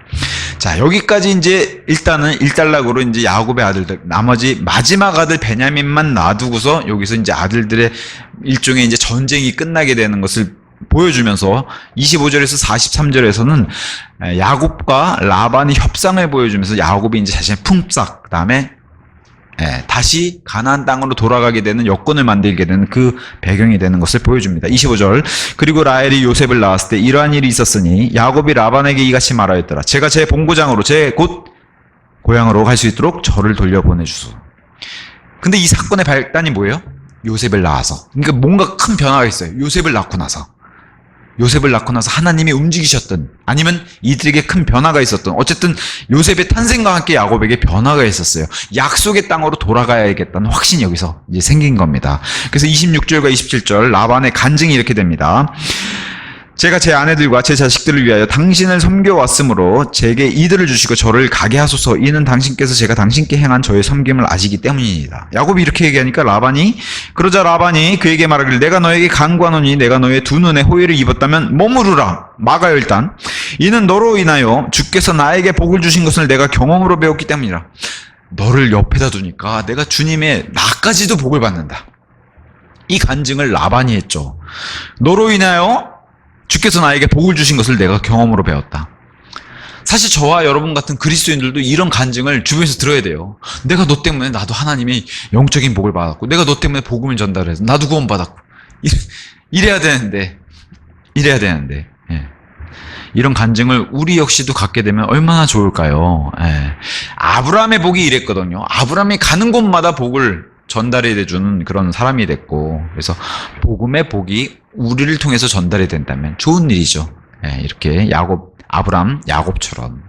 자, 여기까지 이제 일단은 일단락으로 이제 야곱의 아들들, 나머지 마지막 아들 베냐민만 놔두고서 여기서 이제 아들들의 일종의 이제 전쟁이 끝나게 되는 것을 보여주면서 25절에서 43절에서는 야곱과 라반이 협상을 보여주면서 야곱이 이제 자신의 품삯, 그다음에 다시 가나안 땅으로 돌아가게 되는 여건을 만들게 되는 그 배경이 되는 것을 보여줍니다. 25절. 그리고 라헬이 요셉을 낳았을 때 이러한 일이 있었으니 야곱이 라반에게 이같이 말하였더라. 제가 제 본고장으로 제 곧 고향으로 갈 수 있도록 저를 돌려보내주소. 근데 이 사건의 발단이 뭐예요? 요셉을 낳아서. 그러니까 뭔가 큰 변화가 있어요. 요셉을 낳고 나서 하나님이 움직이셨던, 아니면 이들에게 큰 변화가 있었던, 어쨌든 요셉의 탄생과 함께 야곱에게 변화가 있었어요. 약속의 땅으로 돌아가야겠다는 확신이 여기서 이제 생긴 겁니다. 그래서 26절과 27절 라반의 간증이 이렇게 됩니다. 제가 제 아내들과 제 자식들을 위하여 당신을 섬겨왔으므로 제게 이들을 주시고 저를 가게 하소서. 이는 당신께서 제가 당신께 행한 저의 섬김을 아시기 때문입니다. 야곱이 이렇게 얘기하니까 그러자 라반이 그에게 말하기를, 내가 너에게 간구하노니 내가 너의 두 눈에 호의를 입었다면 머무르라. 막아요. 일단 이는 너로 인하여 주께서 나에게 복을 주신 것을 내가 경험으로 배웠기 때문이라. 너를 옆에다 두니까 내가 주님의 나까지도 복을 받는다. 이 간증을 라반이 했죠. 너로 인하여 주께서 나에게 복을 주신 것을 내가 경험으로 배웠다. 사실 저와 여러분 같은 그리스도인들도 이런 간증을 주변에서 들어야 돼요. 내가 너 때문에 나도 하나님의 영적인 복을 받았고, 내가 너 때문에 복음을 전달해서 나도 구원받았고, 이래야 되는데. 예. 이런 간증을 우리 역시도 갖게 되면 얼마나 좋을까요? 예. 아브라함의 복이 이랬거든요. 아브라함이 가는 곳마다 복을 전달해 주는 그런 사람이 됐고, 그래서 복음의 복이 우리를 통해서 전달이 된다면 좋은 일이죠. 이렇게 야곱처럼.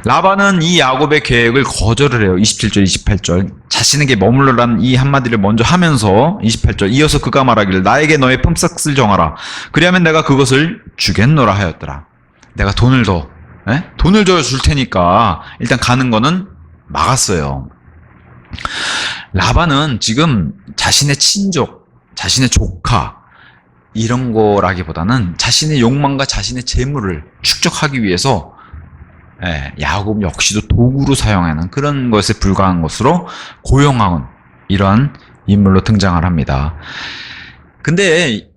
라반은 이 야곱의 계획을 거절을 해요. 27절, 28절. 자신에게 머물러라는 이 한마디를 먼저 하면서 28절. 이어서 그가 말하기를, 나에게 너의 품삯을 정하라. 그리하면 내가 그것을 주겠노라 하였더라. 내가 돈을 더 줄 테니까 일단 가는 거는 막았어요. 라반은 지금 자신의 친족, 자신의 조카, 이런 거라기보다는 자신의 욕망과 자신의 재물을 축적하기 위해서 야곱 역시도 도구로 사용하는 그런 것에 불과한 것으로 고용하는 이런 인물로 등장을 합니다. 근데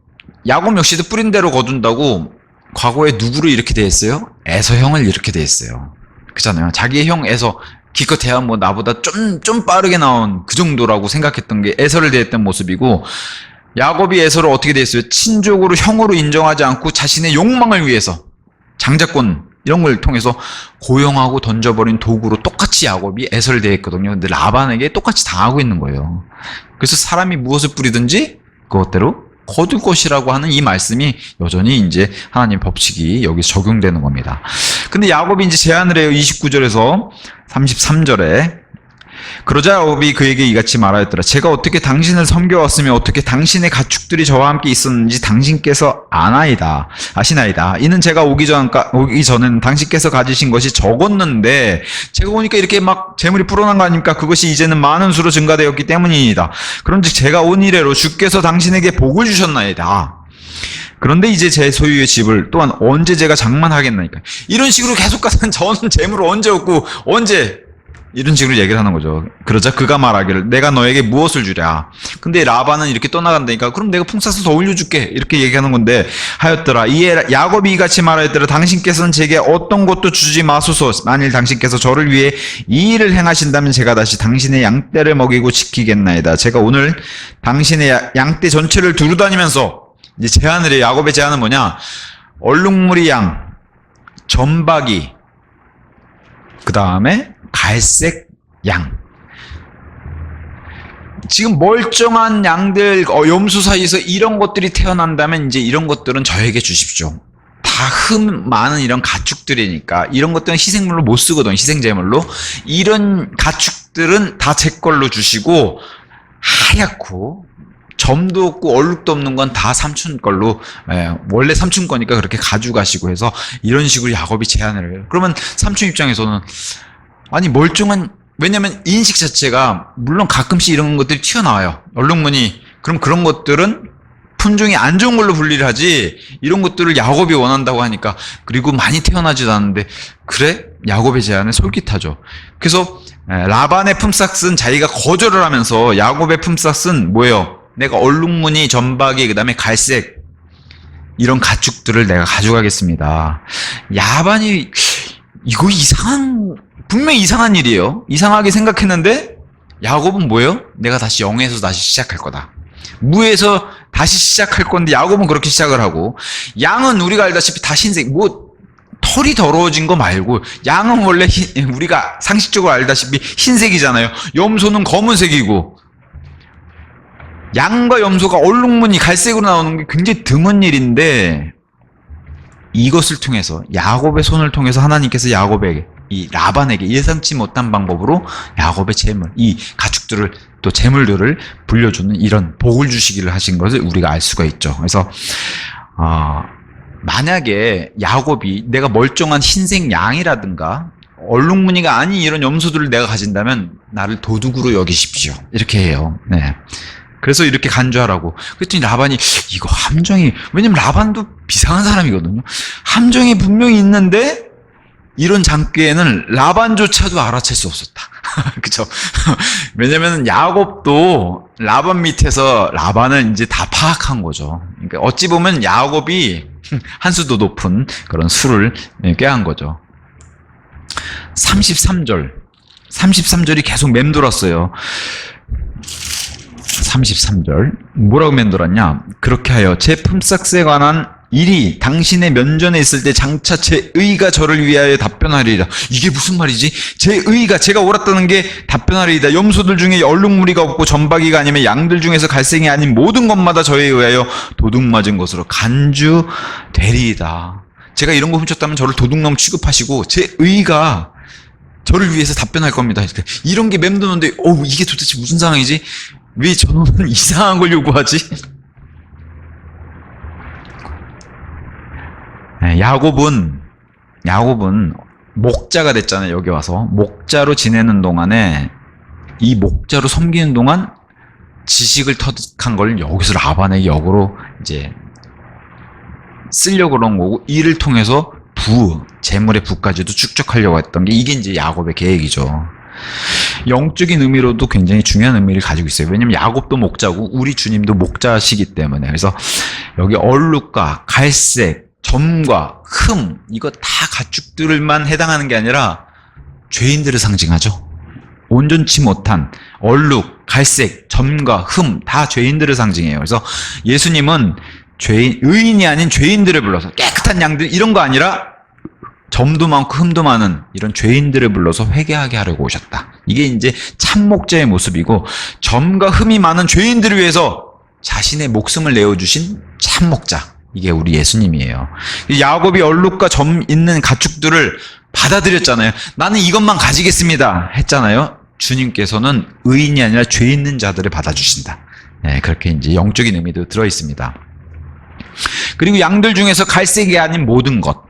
야곱 역시도 뿌린 대로 거둔다고 과거에 누구를 이렇게 대했어요? 에서 형을 이렇게 대했어요. 그렇잖아요. 자기의 형 에서 기껏해야 뭐 나보다 좀 빠르게 나온 그 정도라고 생각했던 게 에서를 대했던 모습이고, 야곱이 에서를 어떻게 대했어요? 친족으로 형으로 인정하지 않고 자신의 욕망을 위해서 장자권 이런 걸 통해서 고용하고 던져버린 도구로 똑같이 야곱이 에서를 대했거든요. 근데 라반에게 똑같이 당하고 있는 거예요. 그래서 사람이 무엇을 뿌리든지 그것대로 거둘 것이라고 하는 이 말씀이 여전히 이제 하나님 법칙이 여기서 적용되는 겁니다. 근데 야곱이 이제 제안을 해요. 29절에서 33절에. 그러자 야곱이 그에게 이같이 말하였더라. 제가 어떻게 당신을 섬겨왔으며 어떻게 당신의 가축들이 저와 함께 있었는지 당신께서 아시나이다. 이는 제가 오기 전엔 당신께서 가지신 것이 적었는데 제가 오니까 이렇게 막 재물이 불어난 거 아닙니까? 그것이 이제는 많은 수로 증가되었기 때문이다. 그런즉 제가 온 이래로 주께서 당신에게 복을 주셨나이다. 그런데 이제 제 소유의 집을 또한 언제 제가 장만하겠나이까. 이런 식으로 계속 가서 저는 재물을 언제 얻고 언제 이런 식으로 얘기를 하는 거죠. 그러자 그가 말하기를 내가 너에게 무엇을 주랴. 근데 라반은 이렇게 떠나간다니까 그럼 내가 품삯을 더 올려줄게 이렇게 얘기하는 건데 하였더라. 이에 야곱이 이같이 말하였더라. 당신께서는 제게 어떤 것도 주지 마소서. 만일 당신께서 저를 위해 이 일을 행하신다면 제가 다시 당신의 양떼를 먹이고 지키겠나이다. 제가 오늘 당신의 양떼 전체를 두루다니면서 이제 제안을 해요. 야곱의 제안은 뭐냐? 얼룩무리 양, 점박이, 그 다음에 갈색 양. 지금 멀쩡한 양들, 염소 사이에서 이런 것들이 태어난다면 이제 이런 것들은 저에게 주십시오. 다 많은 이런 가축들이니까 이런 것들은 희생물로 못 쓰거든. 희생제물로. 이런 가축들은 다 제 걸로 주시고 하얗고 점도 없고 얼룩도 없는 건 다 삼촌 걸로, 원래 삼촌 거니까 그렇게 가져가시고 해서 이런 식으로 야곱이 제안을 해요. 그러면 삼촌 입장에서는 아니 멀쩡한, 왜냐면 인식 자체가 물론 가끔씩 이런 것들이 튀어나와요. 얼룩무늬. 그럼 그런 것들은 품종이 안 좋은 걸로 분리를 하지 이런 것들을 야곱이 원한다고 하니까, 그리고 많이 태어나지도 않는데 그래? 야곱의 제안에 솔깃하죠. 그래서 라반의 품삯은 자기가 거절을 하면서 야곱의 품삯은 뭐예요? 내가 얼룩무늬, 점박이, 그 다음에 갈색 이런 가축들을 내가 가져가겠습니다. 야반이 이거 분명히 이상한 일이에요. 이상하게 생각했는데 야곱은 뭐예요? 내가 다시 0에서 다시 시작할 거다. 무에서 다시 시작할 건데 야곱은 그렇게 시작을 하고, 양은 우리가 알다시피 다 흰색, 털이 더러워진 거 말고 양은 원래 우리가 상식적으로 알다시피 흰색이잖아요. 염소는 검은색이고, 양과 염소가 얼룩무늬 갈색으로 나오는 게 굉장히 드문 일인데, 이것을 통해서 야곱의 손을 통해서 하나님께서 야곱에게, 이 라반에게 예상치 못한 방법으로 야곱의 재물, 이 가축들을 또 재물들을 불려주는 이런 복을 주시기를 하신 것을 우리가 알 수가 있죠. 그래서 만약에 야곱이 내가 멀쩡한 흰색 양이라든가 얼룩무늬가 아닌 이런 염소들을 내가 가진다면 나를 도둑으로 여기십시오. 이렇게 해요. 네. 그래서 이렇게 간주하라고. 그랬더니 라반이 이거 함정이, 왜냐면 라반도 비상한 사람이거든요. 함정이 분명히 있는데 이런 장기에는 라반조차도 알아챌 수 없었다. 그쵸? 왜냐면 야곱도 라반 밑에서 라반을 이제 다 파악한 거죠. 그러니까 어찌 보면 야곱이 한 수도 높은 그런 수를 꾀한 거죠. 33절이 계속 맴돌았어요. 33절 뭐라고 맴돌았냐? 그렇게 하여 제 품삯에 관한 일이 당신의 면전에 있을 때 장차 제 의가 저를 위하여 답변하리이다. 이게 무슨 말이지? 제 의가, 제가 옳았다는 게 답변하리이다. 염소들 중에 얼룩무늬가 없고 점박이가 아니면 양들 중에서 갈색이 아닌 모든 것마다 저에 의하여 도둑맞은 것으로 간주되리이다. 제가 이런 거 훔쳤다면 저를 도둑놈 취급하시고 제 의가 저를 위해서 답변할 겁니다. 이런 게 맴도는데 이게 도대체 무슨 상황이지? 왜 저놈은 이상한 걸 요구하지? 야곱은 목자가 됐잖아요. 여기 와서 목자로 지내는 동안에, 이 목자로 섬기는 동안 지식을 터득한 걸 여기서 라반에게 역으로 이제 쓰려고 그런 거고, 이를 통해서 재물의 부까지도 축적하려고 했던 게 이게 이제 야곱의 계획이죠. 영적인 의미로도 굉장히 중요한 의미를 가지고 있어요. 왜냐면 야곱도 목자고 우리 주님도 목자시기 때문에. 그래서 여기 얼룩과 갈색, 점과 흠, 이거 다 가축들만 해당하는 게 아니라 죄인들을 상징하죠. 온전치 못한 얼룩, 갈색, 점과 흠, 다 죄인들을 상징해요. 그래서 예수님은 의인이 아닌 죄인들을 불러서, 깨끗한 양들 이런 거 아니라 점도 많고 흠도 많은 이런 죄인들을 불러서 회개하게 하려고 오셨다. 이게 이제 참목자의 모습이고, 점과 흠이 많은 죄인들을 위해서 자신의 목숨을 내어주신 참목자, 이게 우리 예수님이에요. 야곱이 얼룩과 점 있는 가축들을 받아들였잖아요. 나는 이것만 가지겠습니다 했잖아요. 주님께서는 의인이 아니라 죄 있는 자들을 받아주신다. 네, 그렇게 이제 영적인 의미도 들어있습니다. 그리고 양들 중에서 갈색이 아닌 모든 것,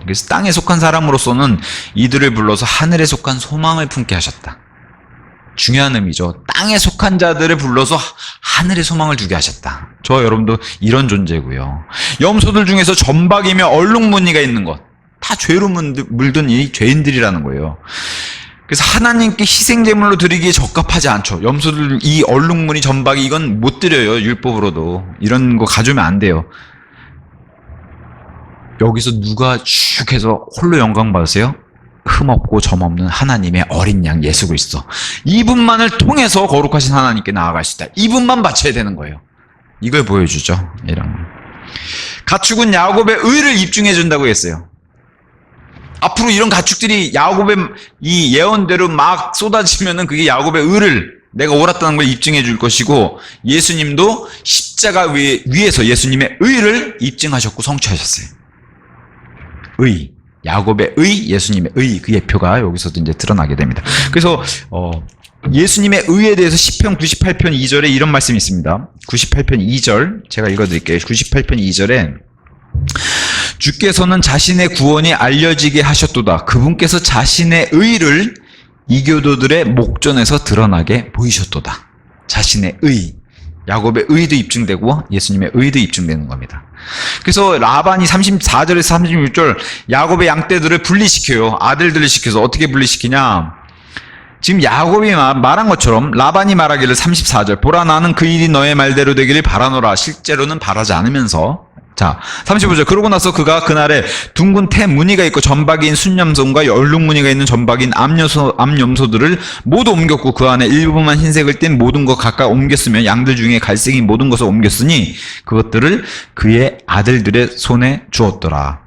그래서 땅에 속한 사람으로서는 이들을 불러서 하늘에 속한 소망을 품게 하셨다. 중요한 의미죠. 땅에 속한 자들을 불러서 하늘의 소망을 주게 하셨다. 저 여러분도 이런 존재고요. 염소들 중에서 점박이며 얼룩무늬가 있는 것, 다 죄로 물든 이 죄인들이라는 거예요. 그래서 하나님께 희생제물로 드리기에 적합하지 않죠. 염소들, 이 얼룩무늬, 점박이 이건 못 드려요. 율법으로도. 이런 거 가져오면 안 돼요. 여기서 누가 쭉 해서 홀로 영광 받으세요? 흠없고 점없는 하나님의 어린 양 예수 그리스도. 이분만을 통해서 거룩하신 하나님께 나아갈 수 있다. 이분만 바쳐야 되는 거예요. 이걸 보여주죠. 이런. 가축은 야곱의 의를 입증해 준다고 했어요. 앞으로 이런 가축들이 야곱의 이 예언대로 막 쏟아지면은 그게 야곱의 의를 내가 옳았다는 걸 입증해 줄 것이고, 예수님도 십자가 위에서 예수님의 의를 입증하셨고 성취하셨어요. 의. 야곱의 의, 예수님의 의, 그 예표가 여기서도 이제 드러나게 됩니다. 그래서 예수님의 의에 대해서 시편 98편 2절에 이런 말씀이 있습니다. 98편 2절 제가 읽어드릴게요. 98편 2절에 주께서는 자신의 구원이 알려지게 하셨도다. 그분께서 자신의 의를 이교도들의 목전에서 드러나게 보이셨도다. 자신의 의. 야곱의 의도 입증되고 예수님의 의도 입증되는 겁니다. 그래서 라반이 34절에서 36절 야곱의 양떼들을 분리시켜요. 아들들을 시켜서 어떻게 분리시키냐? 지금 야곱이 말한 것처럼 라반이 말하기를 34절 보라 나는 그 일이 너의 말대로 되기를 바라노라. 실제로는 바라지 않으면서 자 35절 그러고 나서 그가 그날에 둥근 태 무늬가 있고 점박이인 순염소과 얼룩무늬가 있는 점박이인 암염소들을 모두 옮겼고 그 안에 일부만 흰색을 띤 모든 것 각각 옮겼으며 양들 중에 갈색인 모든 것을 옮겼으니 그것들을 그의 아들들의 손에 주었더라.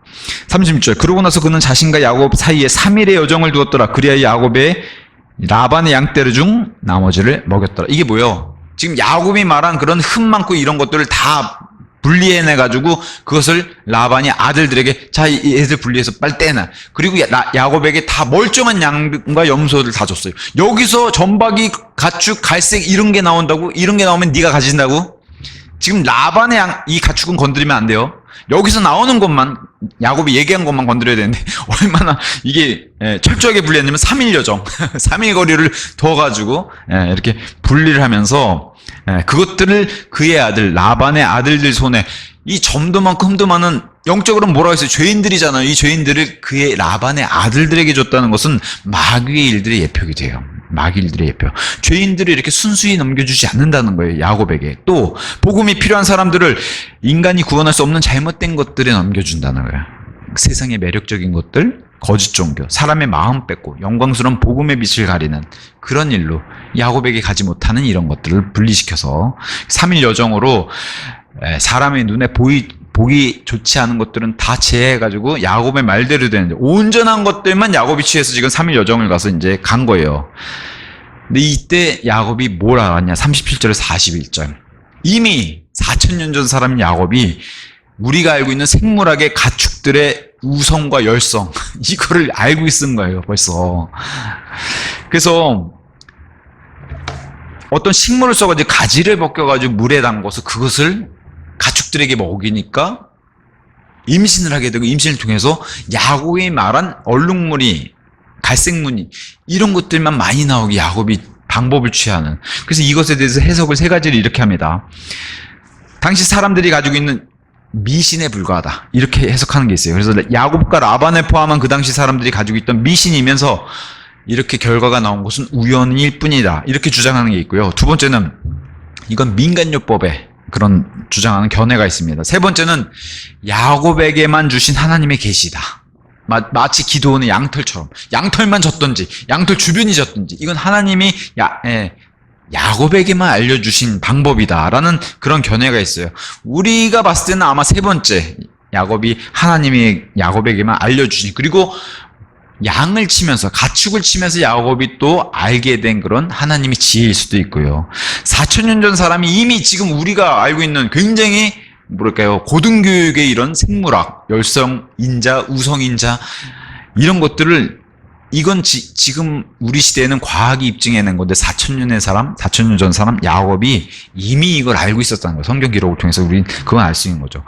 36절 그러고 나서 그는 자신과 야곱 사이에 3일의 여정을 두었더라. 그리하여 야곱의 라반의 양떼를 중 나머지를 먹였더라. 이게 뭐예요? 지금 야곱이 말한 그런 흠 많고 이런 것들을 다 분리해내가지고 그것을 라반이 아들들에게 자 얘들 분리해서 빨리 떼놔. 그리고 야곱에게 다 멀쩡한 양과 염소를 다 줬어요. 여기서 점박이, 가축, 갈색 이런 게 나온다고? 이런 게 나오면 네가 가진다고? 지금 라반의 이 가축은 건드리면 안 돼요. 여기서 나오는 것만 야곱이 얘기한 것만 건드려야 되는데 얼마나 이게 철저하게 분리했냐면 3일 여정 3일 거리를 둬가지고 이렇게 분리를 하면서 그것들을 그의 아들 라반의 아들들 손에 이 점도 많고 흠도 많은 영적으로는 뭐라고 했어요? 죄인들이잖아요. 이 죄인들을 그의 라반의 아들들에게 줬다는 것은 마귀의 일들의 예표가 돼요. 마귀의 일들의 예표. 죄인들을 이렇게 순수히 넘겨주지 않는다는 거예요. 야곱에게. 또 복음이 필요한 사람들을 인간이 구원할 수 없는 잘못된 것들에 넘겨준다는 거예요. 세상의 매력적인 것들, 거짓 종교, 사람의 마음 뺏고 영광스러운 복음의 빛을 가리는 그런 일로 야곱에게 가지 못하는 이런 것들을 분리시켜서 3일 여정으로 사람의 눈에 보기 좋지 않은 것들은 다 제해해가지고 야곱의 말대로 되는데 온전한 것들만 야곱이 취해서 지금 3일 여정을 가서 이제 간 거예요. 근데 이때 야곱이 뭘 알았냐? 37절에서 41절. 이미 4,000년 전 사람인 야곱이 우리가 알고 있는 생물학의 가축들의 우성과 열성 이거를 알고 있은 거예요 벌써. 그래서 어떤 식물을 써가지고 가지를 벗겨가지고 물에 담궈서 그것을 가축들에게 먹이니까 임신을 하게 되고 임신을 통해서 야곱이 말한 얼룩무늬, 갈색무늬 이런 것들만 많이 나오게 야곱이 방법을 취하는. 그래서 이것에 대해서 해석을 세 가지를 이렇게 합니다. 당시 사람들이 가지고 있는 미신에 불과하다 이렇게 해석하는 게 있어요. 그래서 야곱과 라반을 포함한 그 당시 사람들이 가지고 있던 미신이면서 이렇게 결과가 나온 것은 우연일 뿐이다 이렇게 주장하는 게 있고요. 두 번째는 이건 민간요법에 그런 주장하는 견해가 있습니다. 세 번째는 야곱에게만 주신 하나님의 계시다. 마치 기도원의 양털처럼 양털만 졌던지 양털 주변이 졌던지 이건 하나님이 야곱에게만 알려주신 방법이다라는 그런 견해가 있어요. 우리가 봤을 때는 아마 세 번째 야곱이 하나님이 야곱에게만 알려주신 그리고 양을 치면서 가축을 치면서 야곱이 또 알게 된 그런 하나님의 지혜일 수도 있고요. 4,000년 전 사람이 이미 지금 우리가 알고 있는 굉장히 뭐랄까요 고등교육의 이런 생물학, 열성인자, 우성인자 이런 것들을 이건 지금 우리 시대에는 과학이 입증해낸 건데 4,000년의 사람, 4,000년 전 사람 야곱이 이미 이걸 알고 있었다는 거예요. 성경 기록을 통해서 우리는 그건 알 수 있는 거죠.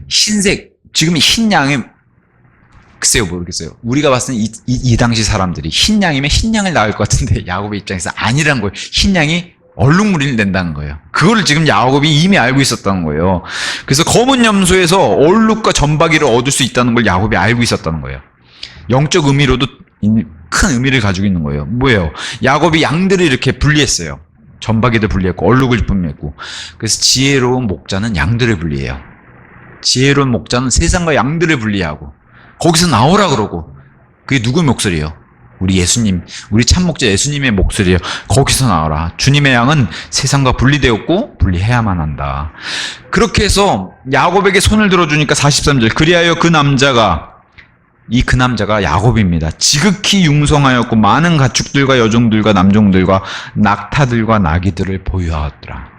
흰색, 지금 흰 양의 글쎄요 모르겠어요. 우리가 봤을 때 이 당시 사람들이 흰 양이면 흰 양을 낳을 것 같은데 야곱의 입장에서 아니란 거예요. 흰 양이 얼룩무리를 낸다는 거예요. 그거를 지금 야곱이 이미 알고 있었다는 거예요. 그래서 검은 염소에서 얼룩과 점박이를 얻을 수 있다는 걸 야곱이 알고 있었다는 거예요. 영적 의미로도 큰 의미를 가지고 있는 거예요. 뭐예요? 야곱이 양들을 이렇게 분리했어요. 점박이들 분리했고 얼룩을 분리했고. 그래서 지혜로운 목자는 양들을 분리해요. 지혜로운 목자는 세상과 양들을 분리하고 거기서 나오라 그러고. 그게 누구의 목소리예요? 우리 예수님, 우리 참 목자 예수님의 목소리예요. 거기서 나와라. 주님의 양은 세상과 분리되었고 분리해야만 한다. 그렇게 해서 야곱에게 손을 들어주니까 43절. 그리하여 그 남자가 야곱입니다. 지극히 융성하였고 많은 가축들과 여종들과 남종들과 낙타들과 나귀들을 보유하였더라.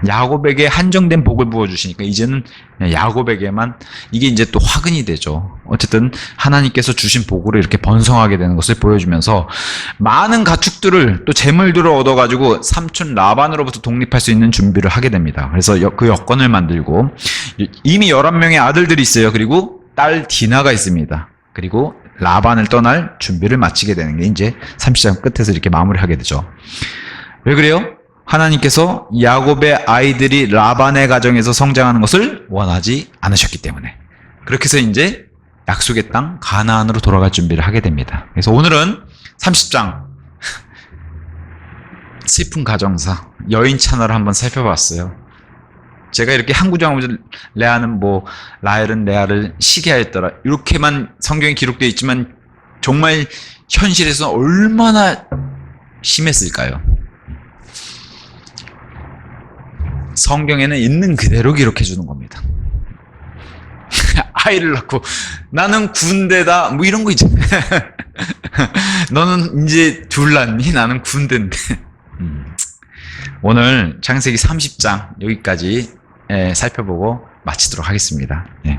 야곱에게 한정된 복을 부어주시니까 이제는 야곱에게만 이게 이제 또 화근이 되죠. 어쨌든 하나님께서 주신 복으로 이렇게 번성하게 되는 것을 보여주면서 많은 가축들을 또 재물들을 얻어가지고 삼촌 라반으로부터 독립할 수 있는 준비를 하게 됩니다. 그래서 그 여건을 만들고 이미 11명의 아들들이 있어요. 그리고 딸 디나가 있습니다. 그리고 라반을 떠날 준비를 마치게 되는 게 이제 30장 끝에서 이렇게 마무리하게 되죠. 왜 그래요? 하나님께서 야곱의 아이들이 라반의 가정에서 성장하는 것을 원하지 않으셨기 때문에. 그렇게 해서 이제 약속의 땅 가나안으로 돌아갈 준비를 하게 됩니다. 그래서 오늘은 30장 슬픈 가정사 여인 찬화를 한번 살펴봤어요. 제가 이렇게 한 구절 레아는 라헬은 레아를 시기하였더라 이렇게만 성경에 기록되어 있지만 정말 현실에서 얼마나 심했을까요? 성경에는 있는 그대로 기록해 주는 겁니다. 아이를 낳고 나는 군대다 이런 거 있잖아요. 너는 이제 둘 낳니? 나는 군대인데. 오늘 창세기 30장 여기까지 살펴보고 마치도록 하겠습니다. 예.